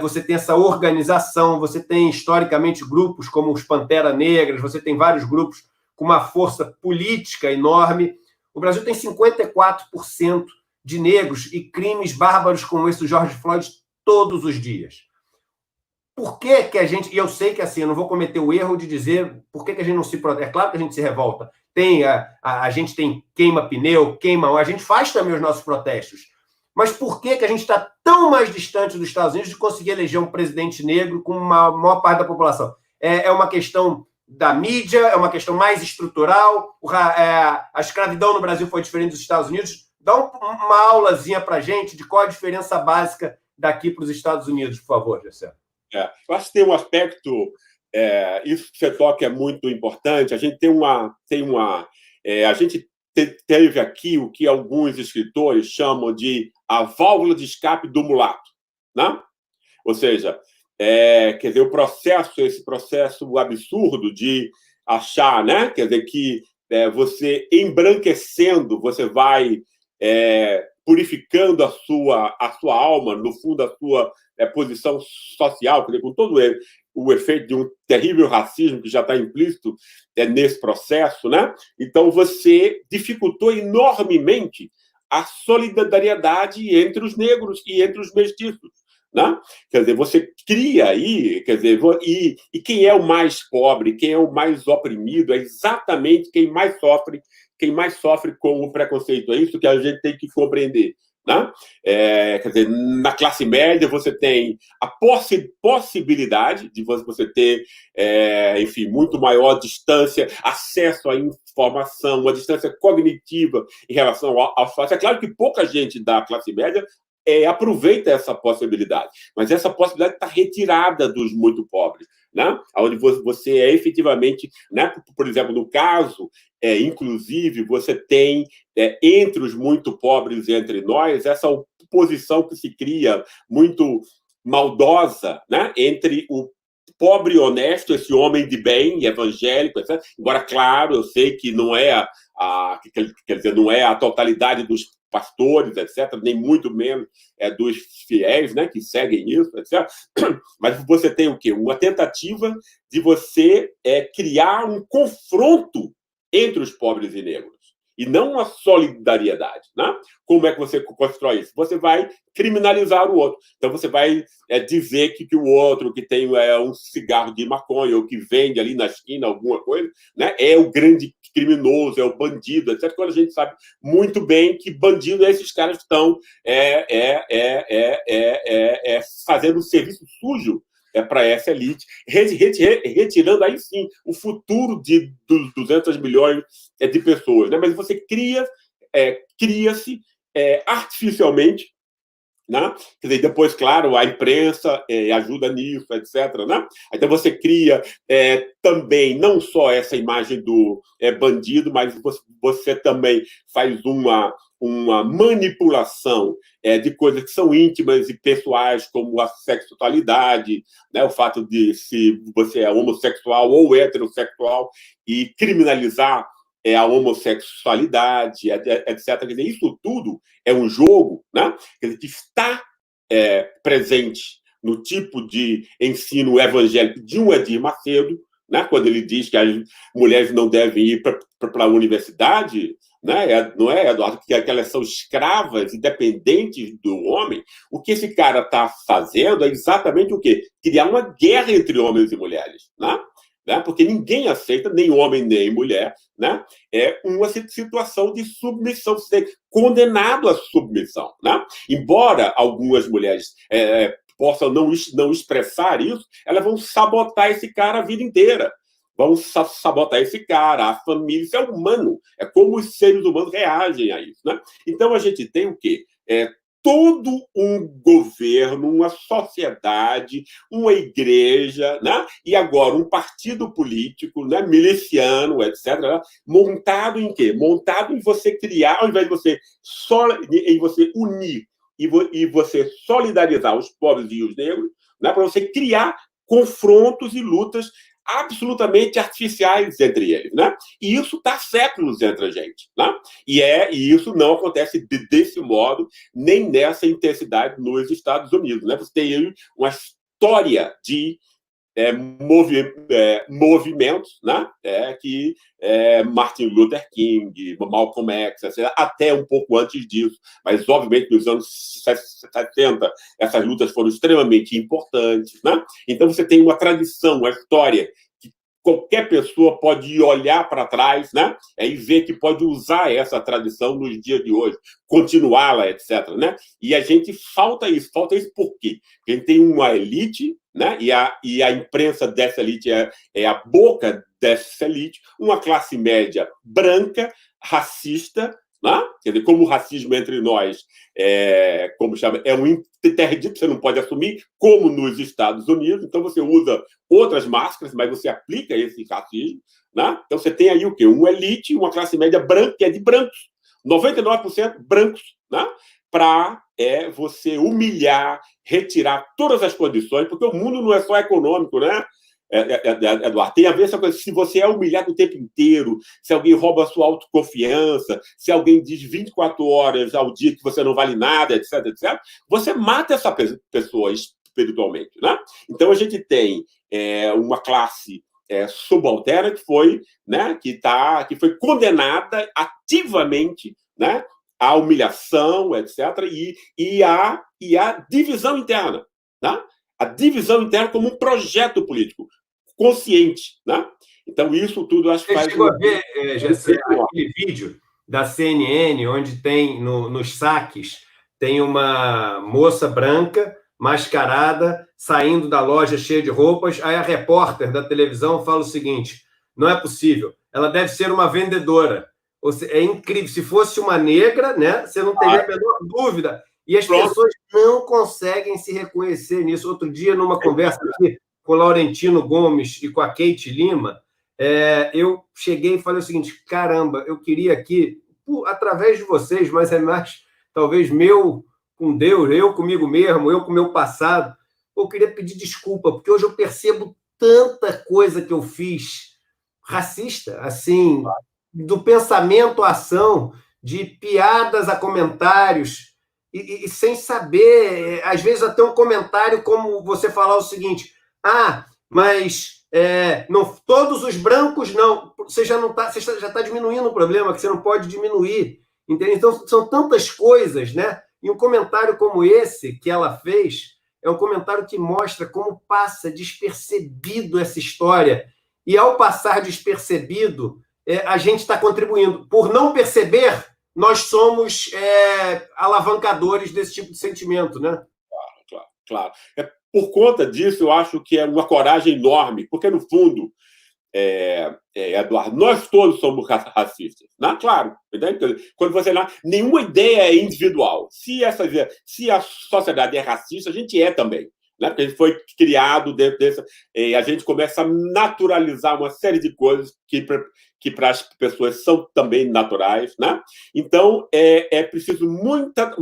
você tem essa organização, você tem historicamente grupos como os Pantera Negras, você tem vários grupos com uma força política enorme. O Brasil tem 54% de negros e crimes bárbaros como esse do George Floyd todos os dias. Por que a gente... E eu sei que assim, eu não vou cometer o erro de dizer por que a gente não se protege. É claro que a gente se revolta. A gente tem queima pneu, a gente faz também os nossos protestos. Mas por que a gente está tão mais distante dos Estados Unidos de conseguir eleger um presidente negro com uma maior parte da população? É uma questão da mídia, é uma questão mais estrutural. A escravidão no Brasil foi diferente dos Estados Unidos. Dá uma aulazinha para a gente de qual a diferença básica daqui para os Estados Unidos, por favor, Gessé. Eu acho que tem um aspecto, isso que você toca é muito importante. A gente a gente teve aqui o que alguns escritores chamam de a válvula de escape do mulato, né? Ou seja, quer dizer, esse processo absurdo de achar, né? Quer dizer, que você embranquecendo, você vai purificando a sua alma, no fundo, a sua posição social, quer dizer, com todo o efeito de um terrível racismo que já está implícito nesse processo, né? Então, você dificultou enormemente a solidariedade entre os negros e entre os mestiços, né? Quer dizer, você cria aí, quer dizer, e quem é o mais pobre, quem é o mais oprimido, é exatamente quem mais sofre com o preconceito. É isso que a gente tem que compreender, né? Quer dizer, na classe média você tem a possibilidade de você ter, enfim, muito maior distância, acesso à informação, uma distância cognitiva em relação ao fato. É claro que pouca gente da classe média aproveita essa possibilidade, mas essa possibilidade está retirada dos muito pobres, né? Onde você efetivamente, né? Por exemplo, no caso, inclusive, você tem entre os muito pobres, entre nós, essa oposição que se cria muito maldosa, né? Entre o pobre honesto, esse homem de bem, evangélico, etc. Embora, claro, eu sei que não é quer dizer, não é a totalidade dos pastores, etc., nem muito menos dos fiéis, né, que seguem isso, etc. Mas você tem o quê? Uma tentativa de você criar um confronto entre os pobres e negros, e não uma solidariedade, né? Como é que você constrói isso? Você vai criminalizar o outro. Então, você vai dizer que o outro que tem um cigarro de maconha ou que vende ali na esquina alguma coisa, né, é o grande criminoso, é o bandido, etc. Quando a gente sabe muito bem que bandido é esses caras que estão fazendo um serviço sujo para essa elite, retirando aí sim o futuro dos 200 milhões de pessoas, né? Mas você cria-se artificialmente né? Quer dizer, depois, claro, a imprensa ajuda nisso, etc. Né? Então você cria também não só essa imagem do bandido, mas você também faz uma manipulação de coisas que são íntimas e pessoais, como a sexualidade, né? O fato de se você é homossexual ou heterossexual, e criminalizar a homossexualidade, etc. Quer dizer, isso tudo é um jogo, né? Quer dizer, que está presente no tipo de ensino evangélico de um Edir Macedo, né? Quando ele diz que as mulheres não devem ir para a universidade, né? Não é, Eduardo, que elas são escravas e dependentes do homem. O que esse cara está fazendo é exatamente o quê? Criar uma guerra entre homens e mulheres, né? Porque ninguém aceita, nem homem nem mulher, né? Uma situação de submissão, ser condenado à submissão. Né? Embora algumas mulheres possam não expressar isso, elas vão sabotar esse cara a vida inteira. Vão sabotar esse cara, a família, isso é humano. É como os seres humanos reagem a isso. Né? Então, a gente tem o quê? Todo um governo, uma sociedade, uma igreja, né? E agora um partido político, né? Miliciano, etc., né? Montado em quê? Montado em você criar, ao invés de você unir e você solidarizar os pobres e os negros, né? Para você criar confrontos e lutas absolutamente artificiais entre eles, né? E isso está há séculos entre a gente, né? E isso não acontece desse modo, nem nessa intensidade nos Estados Unidos, né? Você tem aí uma história de movimentos, né? Que Martin Luther King, Malcolm X, até um pouco antes disso, mas obviamente nos anos 70 essas lutas foram extremamente importantes, né? Então você tem uma tradição, uma história que qualquer pessoa pode olhar para trás, né? E ver que pode usar essa tradição nos dias de hoje, continuá-la, etc. Né? E a gente falta isso por quê? Porque a gente tem uma elite, né? E a imprensa dessa elite é a boca dessa elite, uma classe média branca, racista, né? Quer dizer, como o racismo entre nós como chama, um interdito, você não pode assumir, como nos Estados Unidos, então você usa outras máscaras, mas você aplica esse racismo. Né? Então você tem aí o quê? Uma elite, uma classe média branca, que é de brancos, 99% brancos, né? Para você humilhar, retirar todas as condições, porque o mundo não é só econômico, né? Eduardo, tem a ver essa coisa, se você é humilhado o tempo inteiro, se alguém rouba a sua autoconfiança, se alguém diz 24 horas ao dia que você não vale nada, etc, etc, você mata essa pessoa espiritualmente, né? Então a gente tem uma classe subalterna que foi, né, que foi condenada ativamente, né, à humilhação, etc, e a divisão interna, né? A divisão interna como um projeto político consciente, né? Então, isso tudo acho que faz... Você chegou a ver, Gessé, aquele vídeo da CNN, onde tem, nos saques, tem uma moça branca, mascarada, saindo da loja cheia de roupas, aí a repórter da televisão fala o seguinte: não é possível, ela deve ser uma vendedora. É incrível, se fosse uma negra, né, você não teria a menor dúvida. E as pessoas não conseguem se reconhecer nisso. Outro dia, numa conversa aqui com o Laurentino Gomes e com a Kate Lima, eu cheguei e falei o seguinte: caramba, eu queria aqui, através de vocês, mas é mais, talvez, meu com Deus, eu comigo mesmo, eu com o meu passado, eu queria pedir desculpa, porque hoje eu percebo tanta coisa que eu fiz racista, assim, do pensamento à ação, de piadas a comentários, e sem saber, às vezes até um comentário como você falar o seguinte: mas não, todos os brancos não, você já está diminuindo o problema, que você não pode diminuir, entende? Então são tantas coisas, né? E um comentário como esse que ela fez é um comentário que mostra como passa despercebido essa história, e ao passar despercebido, a gente está contribuindo. Por não perceber, nós somos alavancadores desse tipo de sentimento, né? Claro. Por conta disso, eu acho que é uma coragem enorme, porque, no fundo, Eduardo, nós todos somos racistas, né? Claro. Quando você nenhuma ideia é individual. Se a sociedade é racista, a gente é também. Né? Porque a gente foi criado dentro dessa. A gente começa a naturalizar uma série de coisas que para as pessoas são também naturais. Né? Então, é preciso muita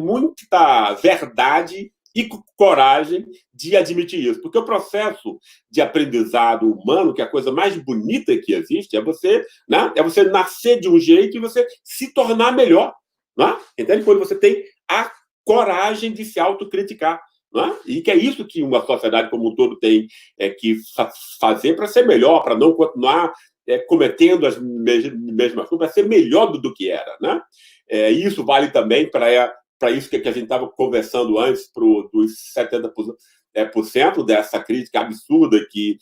verdade e coragem de admitir isso. Porque o processo de aprendizado humano, que é a coisa mais bonita que existe, é você nascer de um jeito e você se tornar melhor. Né? Entende? Quando você tem a coragem de se autocriticar. Né? E que é isso que uma sociedade como um todo tem que fazer para ser melhor, para não continuar cometendo as mesmas coisas, para ser melhor do que era. Né? Isso vale também para isso que a gente estava conversando antes, dos 70% dessa crítica absurda que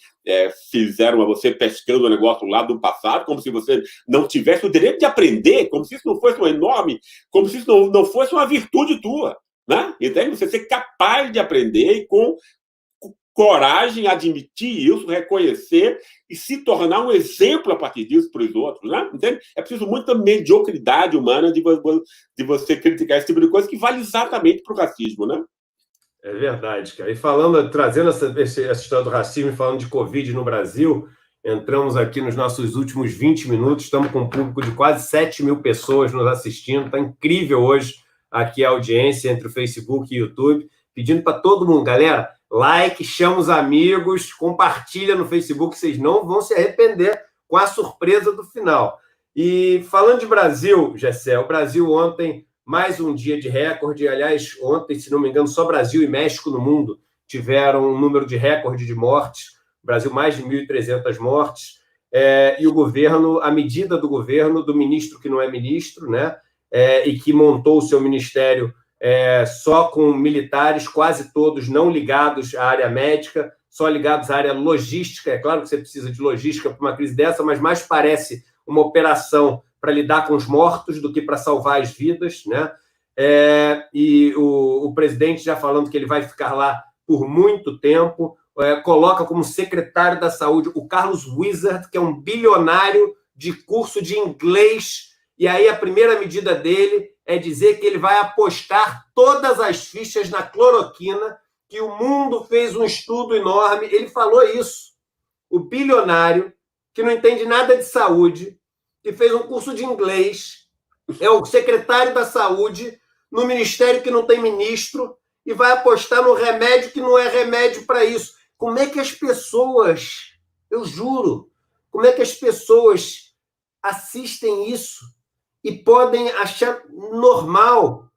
fizeram a você pescando o negócio lá do passado, como se você não tivesse o direito de aprender, como se isso não fosse como se isso não fosse uma virtude tua. Né? Entende? Você ser capaz de aprender e com coragem admitir isso, reconhecer e se tornar um exemplo a partir disso para os outros. Né? Entende? É preciso muita mediocridade humana de você criticar esse tipo de coisa que vale exatamente para o racismo. Né? É verdade, cara. E trazendo essa história do racismo e falando de Covid no Brasil, entramos aqui nos nossos últimos 20 minutos, estamos com um público de quase 7 mil pessoas nos assistindo, está incrível hoje aqui a audiência entre o Facebook e o YouTube, pedindo para todo mundo, galera, like, chama os amigos, compartilha no Facebook, vocês não vão se arrepender com a surpresa do final. E falando de Brasil, Gessé, o Brasil ontem, mais um dia de recorde, aliás, ontem, se não me engano, só Brasil e México no mundo tiveram um número de recorde de mortes, Brasil mais de 1.300 mortes, e o governo, a medida do governo, do ministro que não é ministro, né, e que montou o seu ministério só com militares, quase todos não ligados à área médica, só ligados à área logística. É claro que você precisa de logística para uma crise dessa, mas mais parece uma operação para lidar com os mortos do que para salvar as vidas. Né? E o presidente já falando que ele vai ficar lá por muito tempo, coloca como secretário da saúde o Carlos Wizard, que é um bilionário de curso de inglês. E aí a primeira medida dele é dizer que ele vai apostar todas as fichas na cloroquina, que o mundo fez um estudo enorme. Ele falou isso. O bilionário, que não entende nada de saúde, que fez um curso de inglês, é o secretário da saúde, no ministério que não tem ministro, e vai apostar no remédio que não é remédio para isso. Como é que as pessoas, eu juro, como é que as pessoas assistem isso e podem achar normal?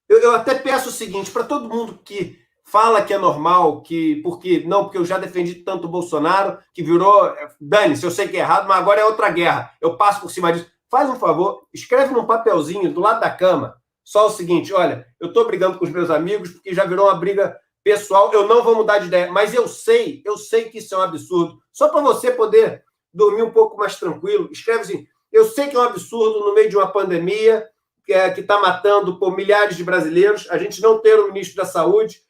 Eu até peço o seguinte, para todo mundo que fala que é normal, porque eu já defendi tanto o Bolsonaro, que virou, dane-se, eu sei que é errado, mas agora é outra guerra, eu passo por cima disso. Faz um favor, escreve num papelzinho do lado da cama, só o seguinte, olha, eu estou brigando com os meus amigos porque já virou uma briga pessoal, eu não vou mudar de ideia, mas eu sei que isso é um absurdo. Só para você poder dormir um pouco mais tranquilo, escreve assim, eu sei que é um absurdo no meio de uma pandemia que está matando milhares de brasileiros, a gente não ter um ministro da saúde,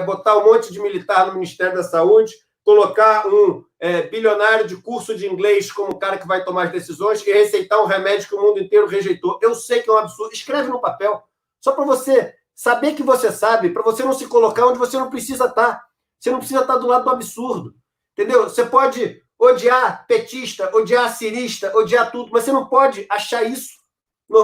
botar um monte de militar no Ministério da Saúde, colocar um bilionário de curso de inglês como o cara que vai tomar as decisões e receitar um remédio que o mundo inteiro rejeitou. Eu sei que é um absurdo. Escreve no papel, só para você saber que você sabe, para você não se colocar onde você não precisa estar. Você não precisa estar do lado do absurdo, entendeu? Você pode odiar petista, odiar cirista, odiar tudo, mas você não pode achar isso.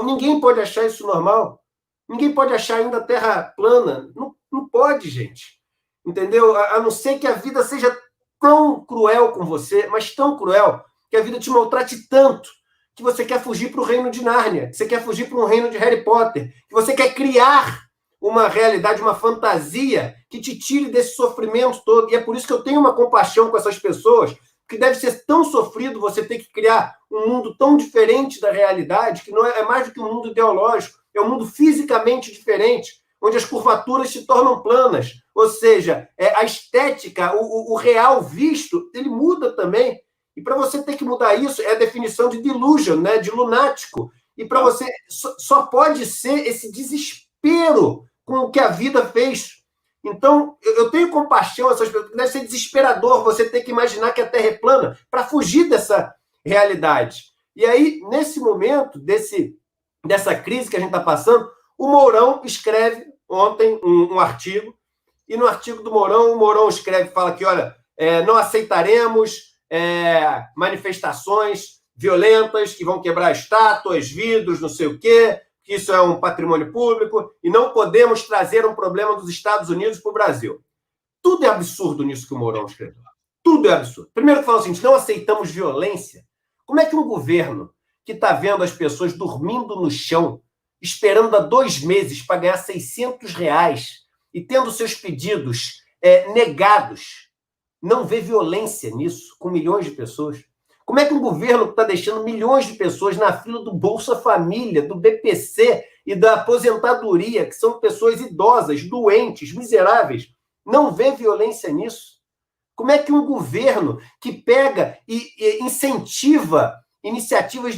Ninguém pode achar isso normal. Ninguém pode achar ainda terra plana. Não pode, gente. Entendeu? A não ser que a vida seja tão cruel com você, mas tão cruel, que a vida te maltrate tanto, que você quer fugir para o reino de Nárnia, que você quer fugir para um reino de Harry Potter, que você quer criar uma realidade, uma fantasia que te tire desse sofrimento todo. E é por isso que eu tenho uma compaixão com essas pessoas, que deve ser tão sofrido você ter que criar um mundo tão diferente da realidade, que não é mais do que um mundo ideológico, é um mundo fisicamente diferente, onde as curvaturas se tornam planas, ou seja, a estética, o real visto, ele muda também. E para você ter que mudar isso, é a definição de delusion, né? De lunático. E para você, só pode ser esse desespero com o que a vida fez. Então, eu tenho compaixão, essas pessoas, deve ser desesperador você ter que imaginar que a Terra é plana para fugir dessa realidades. E aí, nesse momento, dessa crise que a gente está passando, o Mourão escreve ontem um artigo, e no artigo do Mourão, o Mourão escreve, fala que, olha, não aceitaremos manifestações violentas que vão quebrar estátuas, vidros, não sei o quê, que isso é um patrimônio público, e não podemos trazer um problema dos Estados Unidos para o Brasil. Tudo é absurdo nisso que o Mourão escreveu. Tudo é absurdo. Primeiro que fala o seguinte, não aceitamos violência. Como é que um governo que está vendo as pessoas dormindo no chão, esperando há 2 meses para ganhar R$600 e tendo seus pedidos negados, não vê violência nisso, com milhões de pessoas? Como é que um governo que está deixando milhões de pessoas na fila do Bolsa Família, do BPC e da aposentadoria, que são pessoas idosas, doentes, miseráveis, não vê violência nisso? Como é que um governo que pega e incentiva iniciativas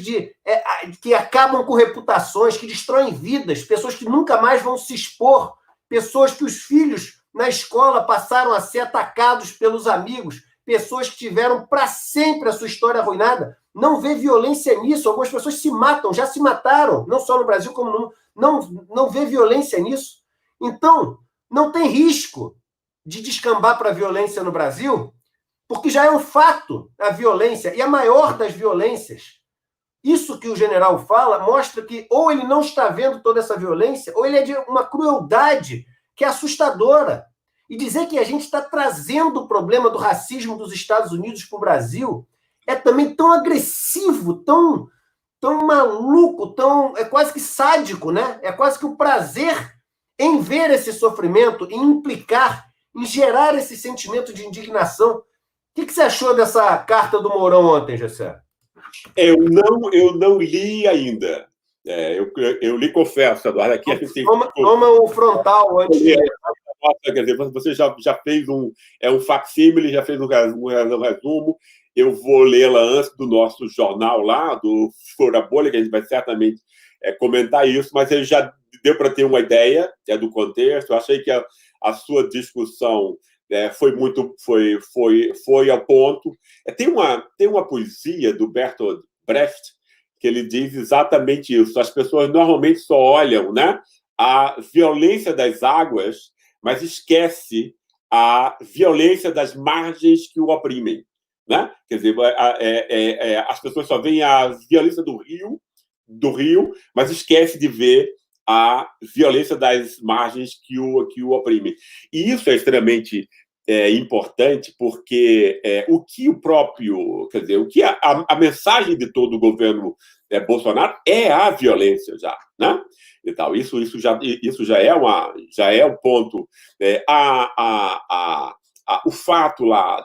que acabam com reputações, que destroem vidas, pessoas que nunca mais vão se expor, pessoas que os filhos na escola passaram a ser atacados pelos amigos, pessoas que tiveram para sempre a sua história arruinada, não vê violência nisso. Algumas pessoas se matam, já se mataram, não só no Brasil, como no mundo. Não vê violência nisso. Então, não tem risco de descambar para a violência no Brasil, porque já é um fato a violência, e a maior das violências. Isso que o general fala mostra que ou ele não está vendo toda essa violência, ou ele é de uma crueldade que é assustadora. E dizer que a gente está trazendo o problema do racismo dos Estados Unidos para o Brasil é também tão agressivo, tão maluco, é quase que sádico, né? É quase que o prazer em ver esse sofrimento, em implicar, em gerar esse sentimento de indignação. O que você achou dessa carta do Mourão ontem, Gessé? Eu não li ainda. Eu li, confesso, Eduardo. Aqui a gente toma o frontal antes de ler. Quer dizer, você já fez um facsímile, já fez um resumo. Eu vou lê-la antes do nosso jornal lá, do Fora Bolha, que a gente vai certamente comentar isso, mas ele já deu para ter uma ideia do contexto. Eu achei que a sua discussão foi ao ponto. Tem uma poesia do Bertolt Brecht que ele diz exatamente isso. As pessoas normalmente só olham, né, a violência das águas, mas esquece a violência das margens que o oprimem, né? Quer dizer, as pessoas só veem a violência do rio, mas esquece de ver a violência das margens que o oprimem. E isso é extremamente importante, porque o que o próprio, quer dizer, o que a mensagem de todo o governo Bolsonaro é a violência já, né? E tal. Isso já é um ponto. O fato lá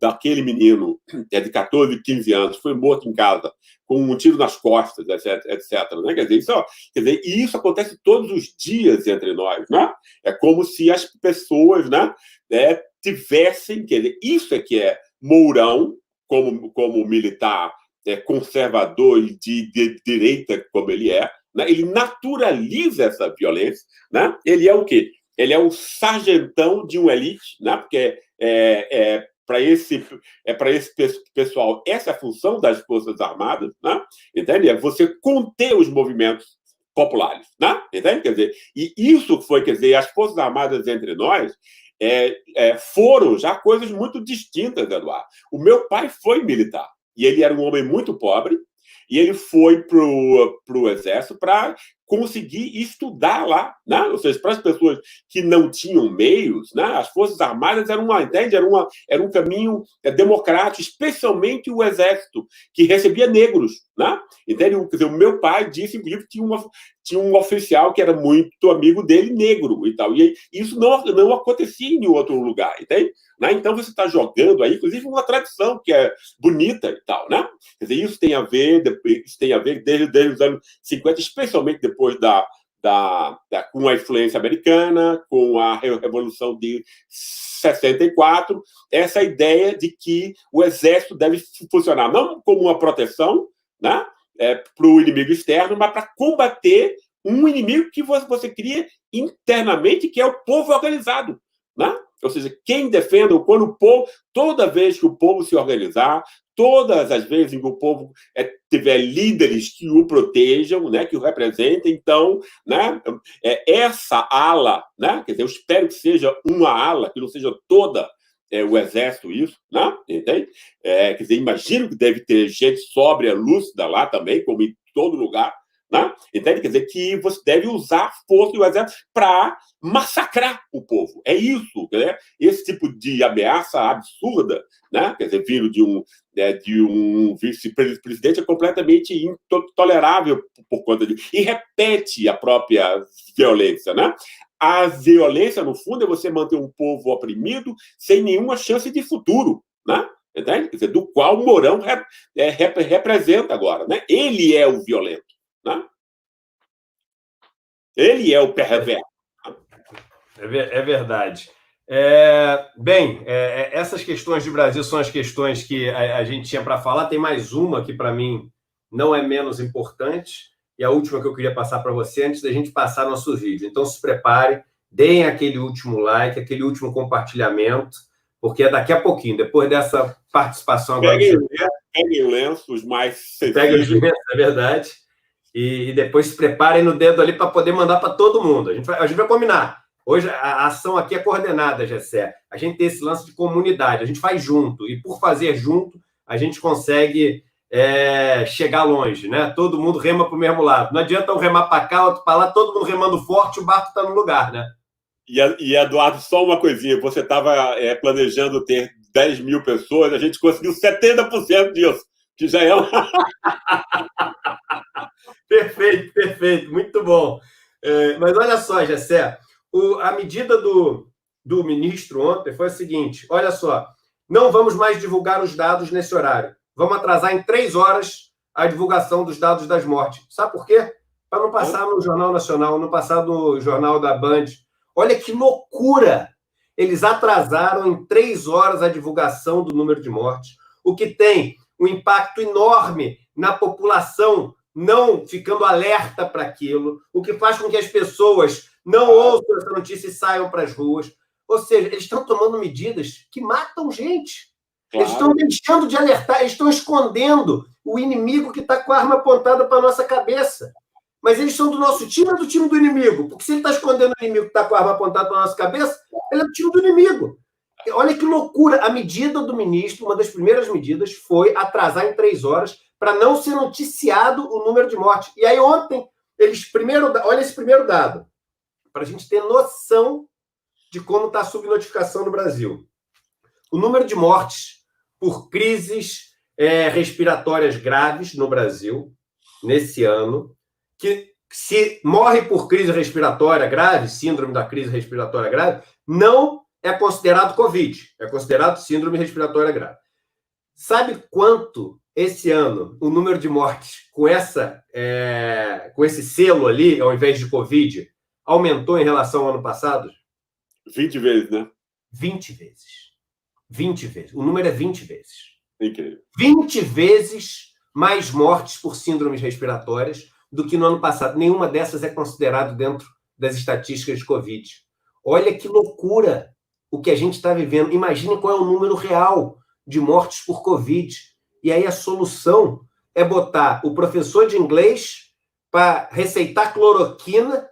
daquele menino de 14, 15 anos foi morto em casa com um tiro nas costas, etc. Né? Quer dizer, e isso acontece todos os dias entre nós, né? É como se as pessoas, né, tivessem, quer dizer, isso é que é Mourão, como militar conservador e de direita, como ele é, né? Ele naturaliza essa violência, né? Ele é o quê? Ele é o sargentão de uma elite, né? Porque para esse pessoal, essa é a função das Forças Armadas, né? Entende? É você conter os movimentos populares, né? Entende? Quer dizer, e isso foi, quer dizer, as Forças Armadas entre nós foram já coisas muito distintas, Eduardo. O meu pai foi militar, e ele era um homem muito pobre, e ele foi para o Exército para conseguir estudar lá, né? Ou seja, para as pessoas que não tinham meios, né? As Forças Armadas eram era um caminho democrático, especialmente o Exército, que recebia negros, né? Entende? Quer dizer, o meu pai disse, inclusive, que tinha um oficial que era muito amigo dele, negro e tal. E isso não acontecia em nenhum outro lugar, entende? Né? Então, você está jogando aí, inclusive, uma tradição que é bonita e tal, né? Quer dizer, isso tem a ver desde os anos 50, especialmente depois com a influência americana, com a Revolução de 64, essa ideia de que o Exército deve funcionar não como uma proteção, né, para o inimigo externo, mas para combater um inimigo que você cria internamente, que é o povo organizado, né? Ou seja, quem defenda, quando o povo, toda vez que o povo se organizar, todas as vezes em que o povo tiver líderes que o protejam, né, que o representem, então, né, essa ala, né, quer dizer, eu espero que seja uma ala, que não seja toda o exército, isso, né, entende? Quer dizer, imagino que deve ter gente sóbria, lúcida lá também, como em todo lugar, né? Entende? Quer dizer, que você deve usar a força do exército para massacrar o povo. É isso, né? Esse tipo de ameaça absurda, né? Quer dizer, vindo de um vice-presidente é completamente intolerável por conta disso. E repete a própria violência, né? A violência, no fundo, é você manter um povo oprimido sem nenhuma chance de futuro, né? Entende? Quer dizer, do qual o Mourão representa agora, né? Ele é o violento, né? Ele é o perverso. É verdade. Essas questões de Brasil são as questões que a gente tinha para falar. Tem mais uma que, para mim, não é menos importante, e a última que eu queria passar para você antes da gente passar nosso vídeo. Então, se prepare, deem aquele último like, aquele último compartilhamento, porque é daqui a pouquinho, depois dessa participação agora. Peguem lenços mais sensíveis. Peguem os lenços, é verdade. E depois se preparem no dedo ali para poder mandar para todo mundo. A gente vai combinar. Hoje a ação aqui é coordenada, Gessé. A gente tem esse lance de comunidade, a gente faz junto. E por fazer junto, a gente consegue chegar longe, né? Todo mundo rema para o mesmo lado. Não adianta um remar para cá, outro para lá, todo mundo remando forte, o barco está no lugar, né? E, Eduardo, só uma coisinha. Você estava planejando ter 10 mil pessoas, a gente conseguiu 70% disso, que já é uma... Perfeito, muito bom. Mas olha só, Gessé, a medida do ministro ontem foi a seguinte: olha só, não vamos mais divulgar os dados nesse horário. Vamos atrasar em 3 horas a divulgação dos dados das mortes. Sabe por quê? Para não passar no Jornal Nacional, não passar no Jornal da Band. Olha que loucura! Eles atrasaram em 3 horas a divulgação do número de mortes, o que tem um impacto enorme na população não ficando alerta para aquilo, o que faz com que as pessoas não ouçam essa notícia e saiam para as ruas. Ou seja, eles estão tomando medidas que matam gente. Claro. Eles estão deixando de alertar, eles estão escondendo o inimigo que está com a arma apontada para a nossa cabeça. Mas eles são do nosso time ou do time do inimigo? Porque se ele está escondendo o inimigo que está com a arma apontada para a nossa cabeça, ele é do time do inimigo. Olha que loucura. A medida do ministro, uma das primeiras medidas, foi atrasar em 3 horas para não ser noticiado o número de mortes. E aí ontem, olha esse primeiro dado, para a gente ter noção de como está a subnotificação no Brasil. O número de mortes por crises respiratórias graves no Brasil, nesse ano, que se morre por crise respiratória grave, síndrome da crise respiratória grave, não é considerado Covid, é considerado síndrome respiratória grave. Sabe quanto esse ano o número de mortes com esse selo ali, ao invés de Covid, aumentou em relação ao ano passado? 20 vezes, né? 20 vezes. 20 vezes. O número é 20 vezes. Incrível. 20 vezes mais mortes por síndromes respiratórias do que no ano passado. Nenhuma dessas é considerado dentro das estatísticas de Covid. Olha que loucura o que a gente está vivendo. Imagine qual é o número real de mortes por Covid. E aí a solução é botar o professor de inglês para receitar cloroquina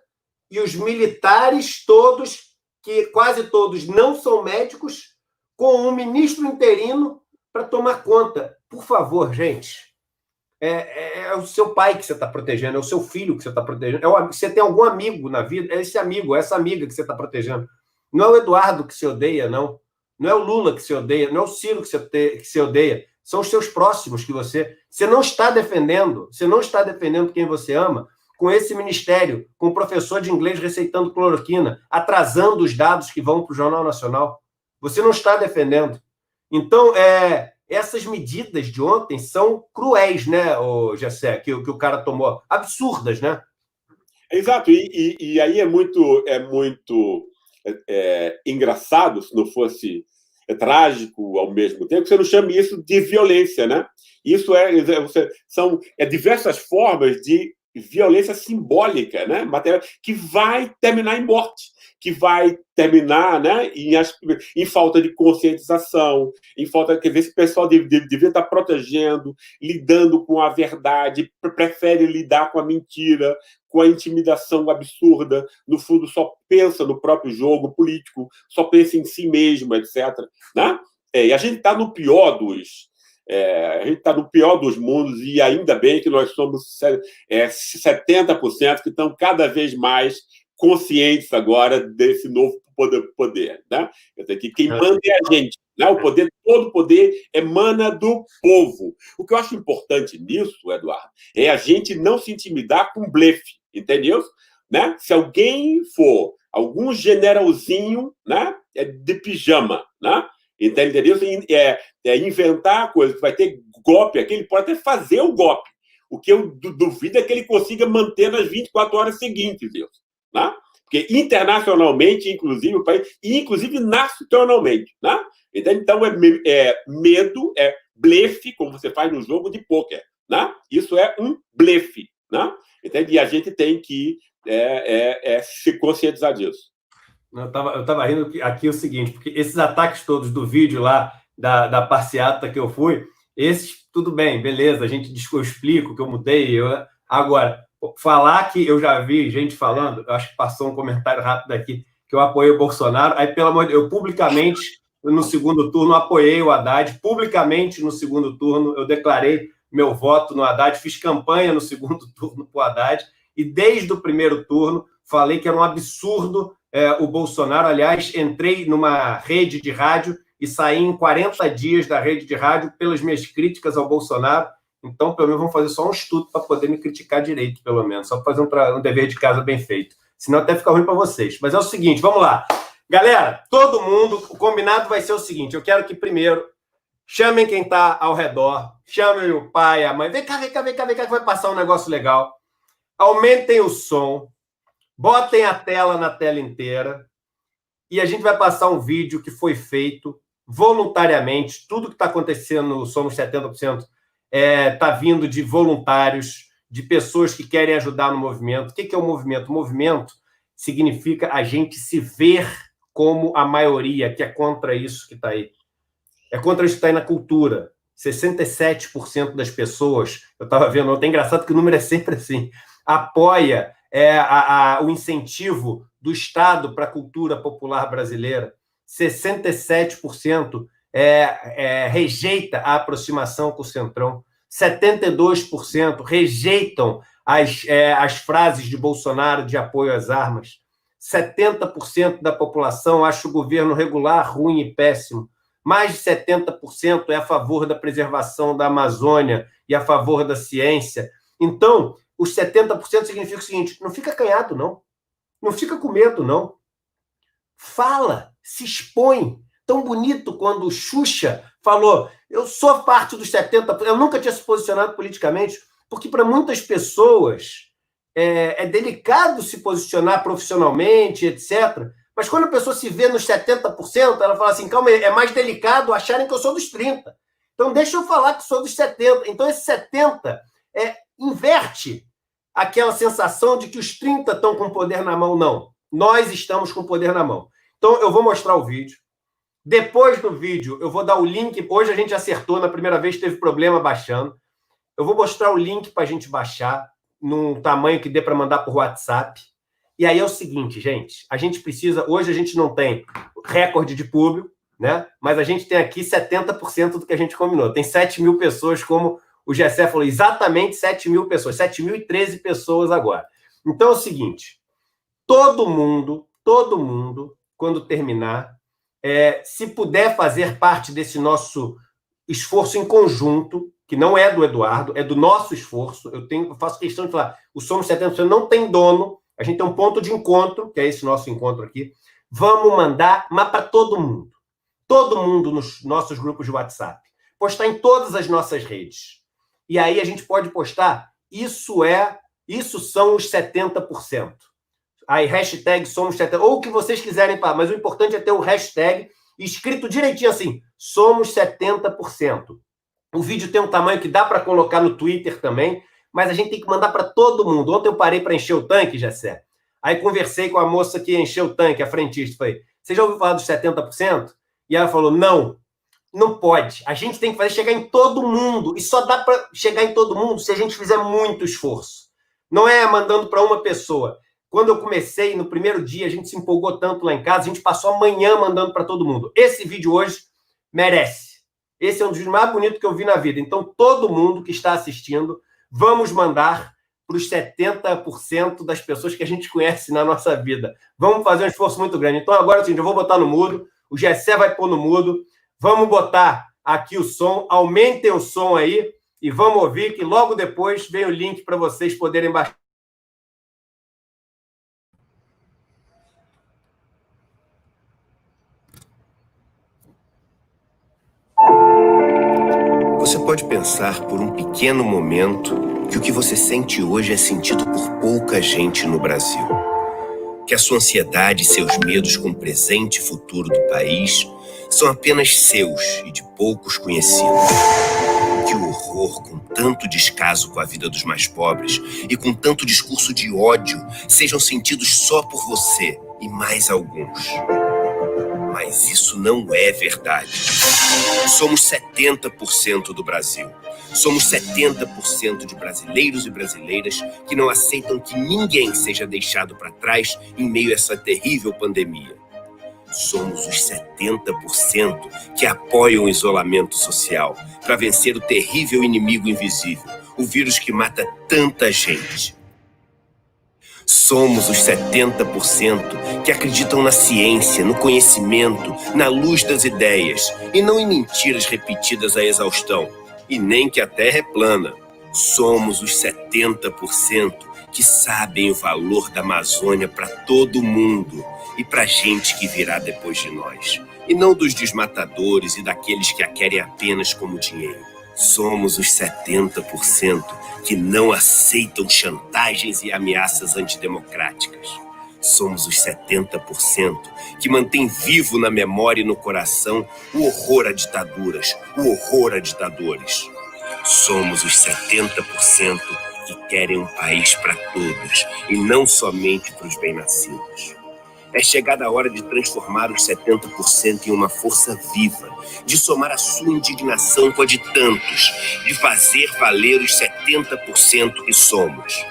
e os militares todos, que quase todos não são médicos, com um ministro interino para tomar conta. Por favor, gente. É o seu pai que você está protegendo, é o seu filho que você está protegendo. Você tem algum amigo na vida, é esse amigo, é essa amiga que você está protegendo. Não é o Eduardo que se odeia, não. Não é o Lula que se odeia, não é o Ciro que se odeia. São os seus próximos que você não está defendendo. Você não está defendendo quem você ama com esse ministério, com o professor de inglês receitando cloroquina, atrasando os dados que vão para o Jornal Nacional. Você não está defendendo. Então, essas medidas de ontem são cruéis, né, Gessé, que o cara tomou. Absurdas, né? Exato. E aí é muito engraçado, se não fosse trágico ao mesmo tempo, que você não chame isso de violência, né? Isso são diversas formas de violência simbólica, né? Material, que vai terminar em morte. que vai terminar, né, em falta de conscientização, em falta de ver se o pessoal devia estar protegendo, lidando com a verdade, prefere lidar com a mentira, com a intimidação absurda, no fundo só pensa no próprio jogo político, só pensa em si mesmo, etc. Né? E a gente está no pior dos mundos, e ainda bem que nós somos 70% que estão cada vez mais conscientes agora desse novo poder. Né? Que quem manda é a gente. Né? Todo o poder emana do povo. O que eu acho importante nisso, Eduardo, é a gente não se intimidar com blefe, entendeu? Né? Se alguém for algum generalzinho, né, de pijama, né? Entendeu? Inventar coisa que vai ter golpe aqui, ele pode até fazer o golpe. O que eu duvido é que ele consiga manter nas 24 horas seguintes, Deus. Né? Porque internacionalmente, inclusive, o país, e inclusive nacionalmente. Né? Então, medo, é blefe, como você faz no jogo de pôquer. Né? Isso é um blefe. Né? E a gente tem que se conscientizar disso. Eu tava rindo aqui o seguinte, porque esses ataques todos do vídeo lá, da passeata que eu fui, esses, tudo bem, beleza, eu explico que eu mudei. Agora, falar que eu já vi gente falando, eu acho que passou um comentário rápido aqui, que eu apoiei o Bolsonaro, aí, pelo amor de Deus, eu publicamente, no segundo turno, apoiei o Haddad, publicamente no segundo turno, eu declarei meu voto no Haddad, fiz campanha no segundo turno para o Haddad, e desde o primeiro turno falei que era um absurdo o Bolsonaro. Aliás, entrei numa rede de rádio e saí em 40 dias da rede de rádio pelas minhas críticas ao Bolsonaro. Então, pelo menos, vamos fazer só um estudo para poder me criticar direito, pelo menos. Só para fazer um dever de casa bem feito. Senão até fica ruim para vocês. Mas é o seguinte, vamos lá. Galera, todo mundo, o combinado vai ser o seguinte, eu quero que primeiro chamem quem está ao redor, chamem o pai, a mãe. Vem cá, que vai passar um negócio legal. Aumentem o som. Botem a tela na tela inteira e a gente vai passar um vídeo que foi feito voluntariamente. Tudo que está acontecendo no Somos 70% está vindo de voluntários, de pessoas que querem ajudar no movimento. O que é o movimento? O movimento significa a gente se ver como a maioria, que é contra isso que está aí. É contra isso que está aí na cultura. 67% das pessoas, eu estava vendo ontem, é engraçado que o número é sempre assim, apoia o incentivo do Estado para a cultura popular brasileira. 67% rejeita a aproximação com o Centrão. 72% rejeitam as frases de Bolsonaro de apoio às armas. 70% da população acha o governo regular, ruim e péssimo. Mais de 70% é a favor da preservação da Amazônia e a favor da ciência. Então, os 70% significa o seguinte, não fica acanhado, não. Não fica com medo, não. Fala, se expõe. Tão bonito quando o Xuxa falou, eu sou parte dos 70%, eu nunca tinha se posicionado politicamente, porque para muitas pessoas é delicado se posicionar profissionalmente, etc. Mas quando a pessoa se vê nos 70%, ela fala assim, calma aí, é mais delicado acharem que eu sou dos 30%. Então deixa eu falar que sou dos 70%. Então esse 70% inverte aquela sensação de que os 30 estão com o poder na mão. Não, nós estamos com o poder na mão. Então eu vou mostrar o vídeo. Depois do vídeo, eu vou dar o link. Hoje a gente acertou, na primeira vez teve problema baixando. Eu vou mostrar o link para a gente baixar num tamanho que dê para mandar por WhatsApp. E aí é o seguinte, gente, a gente precisa... Hoje a gente não tem recorde de público, né? Mas a gente tem aqui 70% do que a gente combinou. Tem 7 mil pessoas, como o Gessé falou, exatamente 7 mil pessoas, 7.013 pessoas agora. Então é o seguinte, todo mundo, quando terminar, se puder fazer parte desse nosso esforço em conjunto, que não é do Eduardo, é do nosso esforço, eu faço questão de falar, o Somos 70% não tem dono, a gente tem um ponto de encontro, que é esse nosso encontro aqui, vamos mandar, mas para todo mundo nos nossos grupos de WhatsApp, postar em todas as nossas redes. E aí a gente pode postar, isso são os 70%. Aí, hashtag Somos 70%, ou o que vocês quiserem falar, mas o importante é ter o hashtag escrito direitinho assim, Somos 70%. O vídeo tem um tamanho que dá para colocar no Twitter também, mas a gente tem que mandar para todo mundo. Ontem eu parei para encher o tanque, Gessé. Aí conversei com a moça que encheu o tanque, a frentista. Falei, você já ouviu falar dos 70%? E ela falou, não pode. A gente tem que fazer chegar em todo mundo. E só dá para chegar em todo mundo se a gente fizer muito esforço. Não é mandando para uma pessoa. Quando eu comecei, no primeiro dia, a gente se empolgou tanto lá em casa, a gente passou a manhã mandando para todo mundo. Esse vídeo hoje merece. Esse é um dos vídeos mais bonitos que eu vi na vida. Então, todo mundo que está assistindo, vamos mandar para os 70% das pessoas que a gente conhece na nossa vida. Vamos fazer um esforço muito grande. Então, agora, assim, eu vou botar no mudo, o Gessé vai pôr no mudo, vamos botar aqui o som, aumentem o som aí e vamos ouvir, que logo depois vem o link para vocês poderem baixar. Você pode pensar por um pequeno momento que o que você sente hoje é sentido por pouca gente no Brasil. Que a sua ansiedade e seus medos com o presente e futuro do país são apenas seus e de poucos conhecidos. Que o horror com tanto descaso com a vida dos mais pobres e com tanto discurso de ódio sejam sentidos só por você e mais alguns. Mas isso não é verdade. Somos 70% do Brasil. Somos 70% de brasileiros e brasileiras que não aceitam que ninguém seja deixado para trás em meio a essa terrível pandemia. Somos os 70% que apoiam o isolamento social para vencer o terrível inimigo invisível, o vírus que mata tanta gente. Somos os 70% que acreditam na ciência, no conhecimento, na luz das ideias e não em mentiras repetidas à exaustão, e nem que a Terra é plana. Somos os 70% que sabem o valor da Amazônia para todo mundo e para a gente que virá depois de nós, e não dos desmatadores e daqueles que a querem apenas como dinheiro. Somos os 70% que não aceitam chantagens e ameaças antidemocráticas. Somos os 70% que mantém vivo na memória e no coração o horror a ditaduras, o horror a ditadores. Somos os 70% que querem um país para todos e não somente para os bem-nascidos. É chegada a hora de transformar os 70% em uma força viva, de somar a sua indignação com a de tantos, de fazer valer os 70% que somos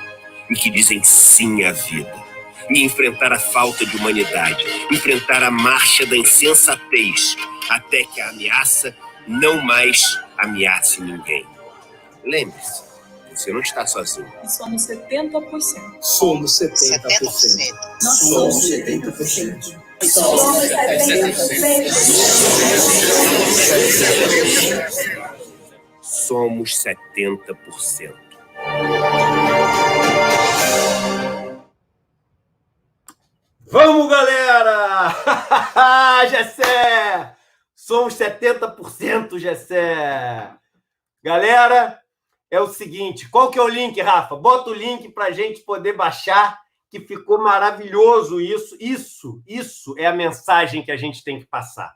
e que dizem sim à vida, e enfrentar a falta de humanidade, enfrentar a marcha da insensatez, até que a ameaça não mais ameace ninguém. Lembre-se, você não está sozinho. E somos 70%. Somos 70%. Nós somos 70%. Somos 70%. Somos 70%. Vamos, galera! Gessé! Somos 70%, Gessé! Galera, é o seguinte, qual que é o link, Rafa? Bota o link para a gente poder baixar, que ficou maravilhoso isso. Isso é a mensagem que a gente tem que passar.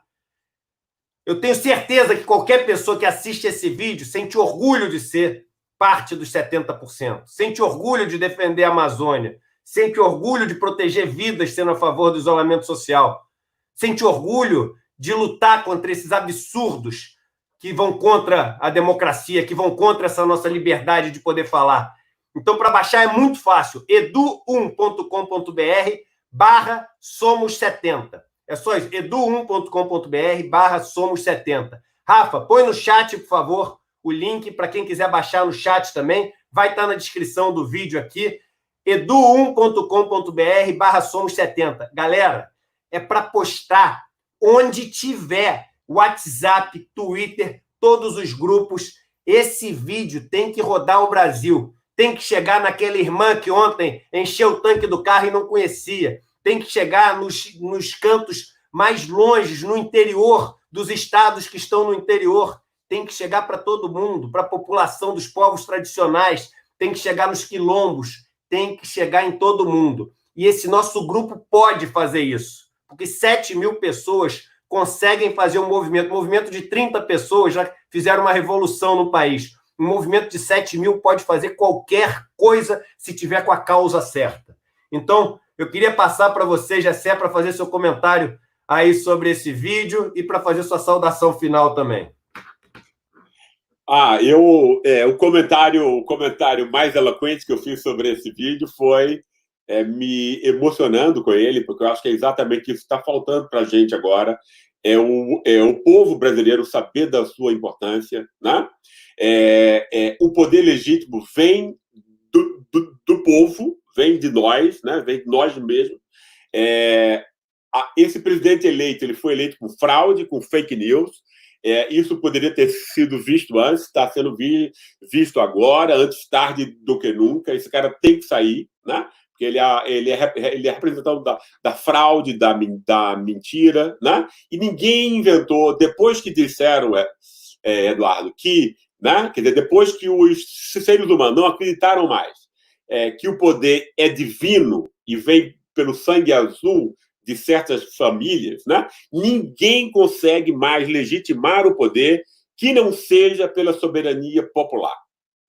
Eu tenho certeza que qualquer pessoa que assiste esse vídeo sente orgulho de ser parte dos 70%, sente orgulho de defender a Amazônia, sente orgulho de proteger vidas sendo a favor do isolamento social, sente orgulho de lutar contra esses absurdos que vão contra a democracia, que vão contra essa nossa liberdade de poder falar. Então, para baixar é muito fácil, edu1.com.br/somos70. É só isso, edu1.com.br/somos70. Rafa, põe no chat, por favor, o link para quem quiser baixar no chat também. Vai estar na descrição do vídeo aqui, edu1.com.br/somos70. Galera, é para postar onde tiver WhatsApp, Twitter, todos os grupos. Esse vídeo tem que rodar o Brasil. Tem que chegar naquela irmã que ontem encheu o tanque do carro e não conhecia. Tem que chegar nos cantos mais longes, no interior, dos estados que estão no interior. Tem que chegar para todo mundo, para a população dos povos tradicionais. Tem que chegar nos quilombos. Tem que chegar em todo mundo. E esse nosso grupo pode fazer isso. Porque 7.000 pessoas conseguem fazer um movimento de 30 pessoas já fizeram uma revolução no país. Um movimento de 7.000 pode fazer qualquer coisa se tiver com a causa certa. Então, Eu queria passar para você, Gessé, para fazer seu comentário aí sobre esse vídeo e para fazer sua saudação final também. O comentário mais eloquente que eu fiz sobre esse vídeo foi me emocionando com ele, porque eu acho que é exatamente isso que está faltando para a gente agora. O povo brasileiro saber da sua importância, né? O poder legítimo vem do povo, vem de nós, né? Vem de nós mesmos. Esse presidente eleito, ele foi eleito com fraude, com fake news. Isso poderia ter sido visto antes, está sendo visto agora, antes tarde do que nunca. Esse cara tem que sair, né? Porque ele é representante da fraude, da mentira, né? E ninguém inventou, depois que disseram, Eduardo, que, né? Quer dizer, depois que os seres humanos não acreditaram mais que o poder é divino e vem pelo sangue azul de certas famílias, né? Ninguém consegue mais legitimar o poder que não seja pela soberania popular.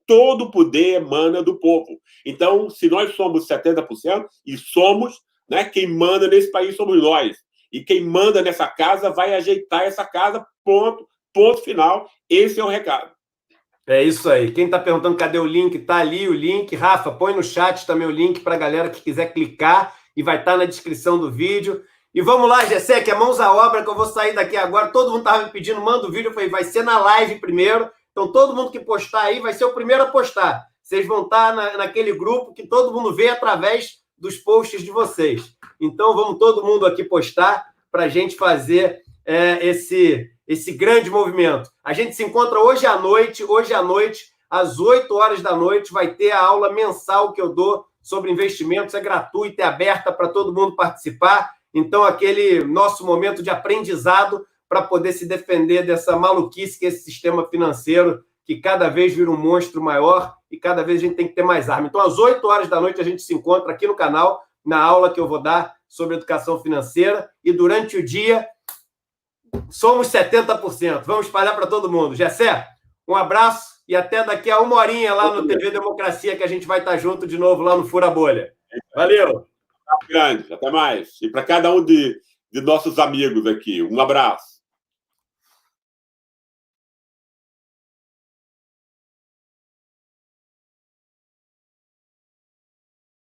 Todo poder emana do povo. Então, se nós somos 70%, e somos, né, quem manda nesse país somos nós. E quem manda nessa casa vai ajeitar essa casa, ponto final. Esse é o recado. É isso aí. Quem está perguntando cadê o link, está ali o link. Rafa, põe no chat também o link para a galera que quiser clicar e vai estar na descrição do vídeo. E vamos lá, Gessé, que é mãos à obra, que eu vou sair daqui agora. Todo mundo estava me pedindo, manda o vídeo. Eu falei, vai ser na live primeiro. Então, todo mundo que postar aí vai ser o primeiro a postar. Vocês vão estar naquele grupo que todo mundo vê através dos posts de vocês. Então, vamos todo mundo aqui postar para a gente fazer esse grande movimento. A gente se encontra hoje à noite, às 8 horas da noite, vai ter a aula mensal que eu dou sobre investimentos, é gratuita, é aberta para todo mundo participar. Então, aquele nosso momento de aprendizado para poder se defender dessa maluquice que é esse sistema financeiro, que cada vez vira um monstro maior e cada vez a gente tem que ter mais arma. Então, às 8 horas da noite, a gente se encontra aqui no canal, na aula que eu vou dar sobre educação financeira, e durante o dia, somos 70%. Vamos espalhar para todo mundo. Gessé, um abraço e até daqui a 1 horinha lá no TV Democracia, que a gente vai estar junto de novo lá no Fura Bolha. Valeu! Grande, até mais. E para cada um de nossos amigos aqui, um abraço.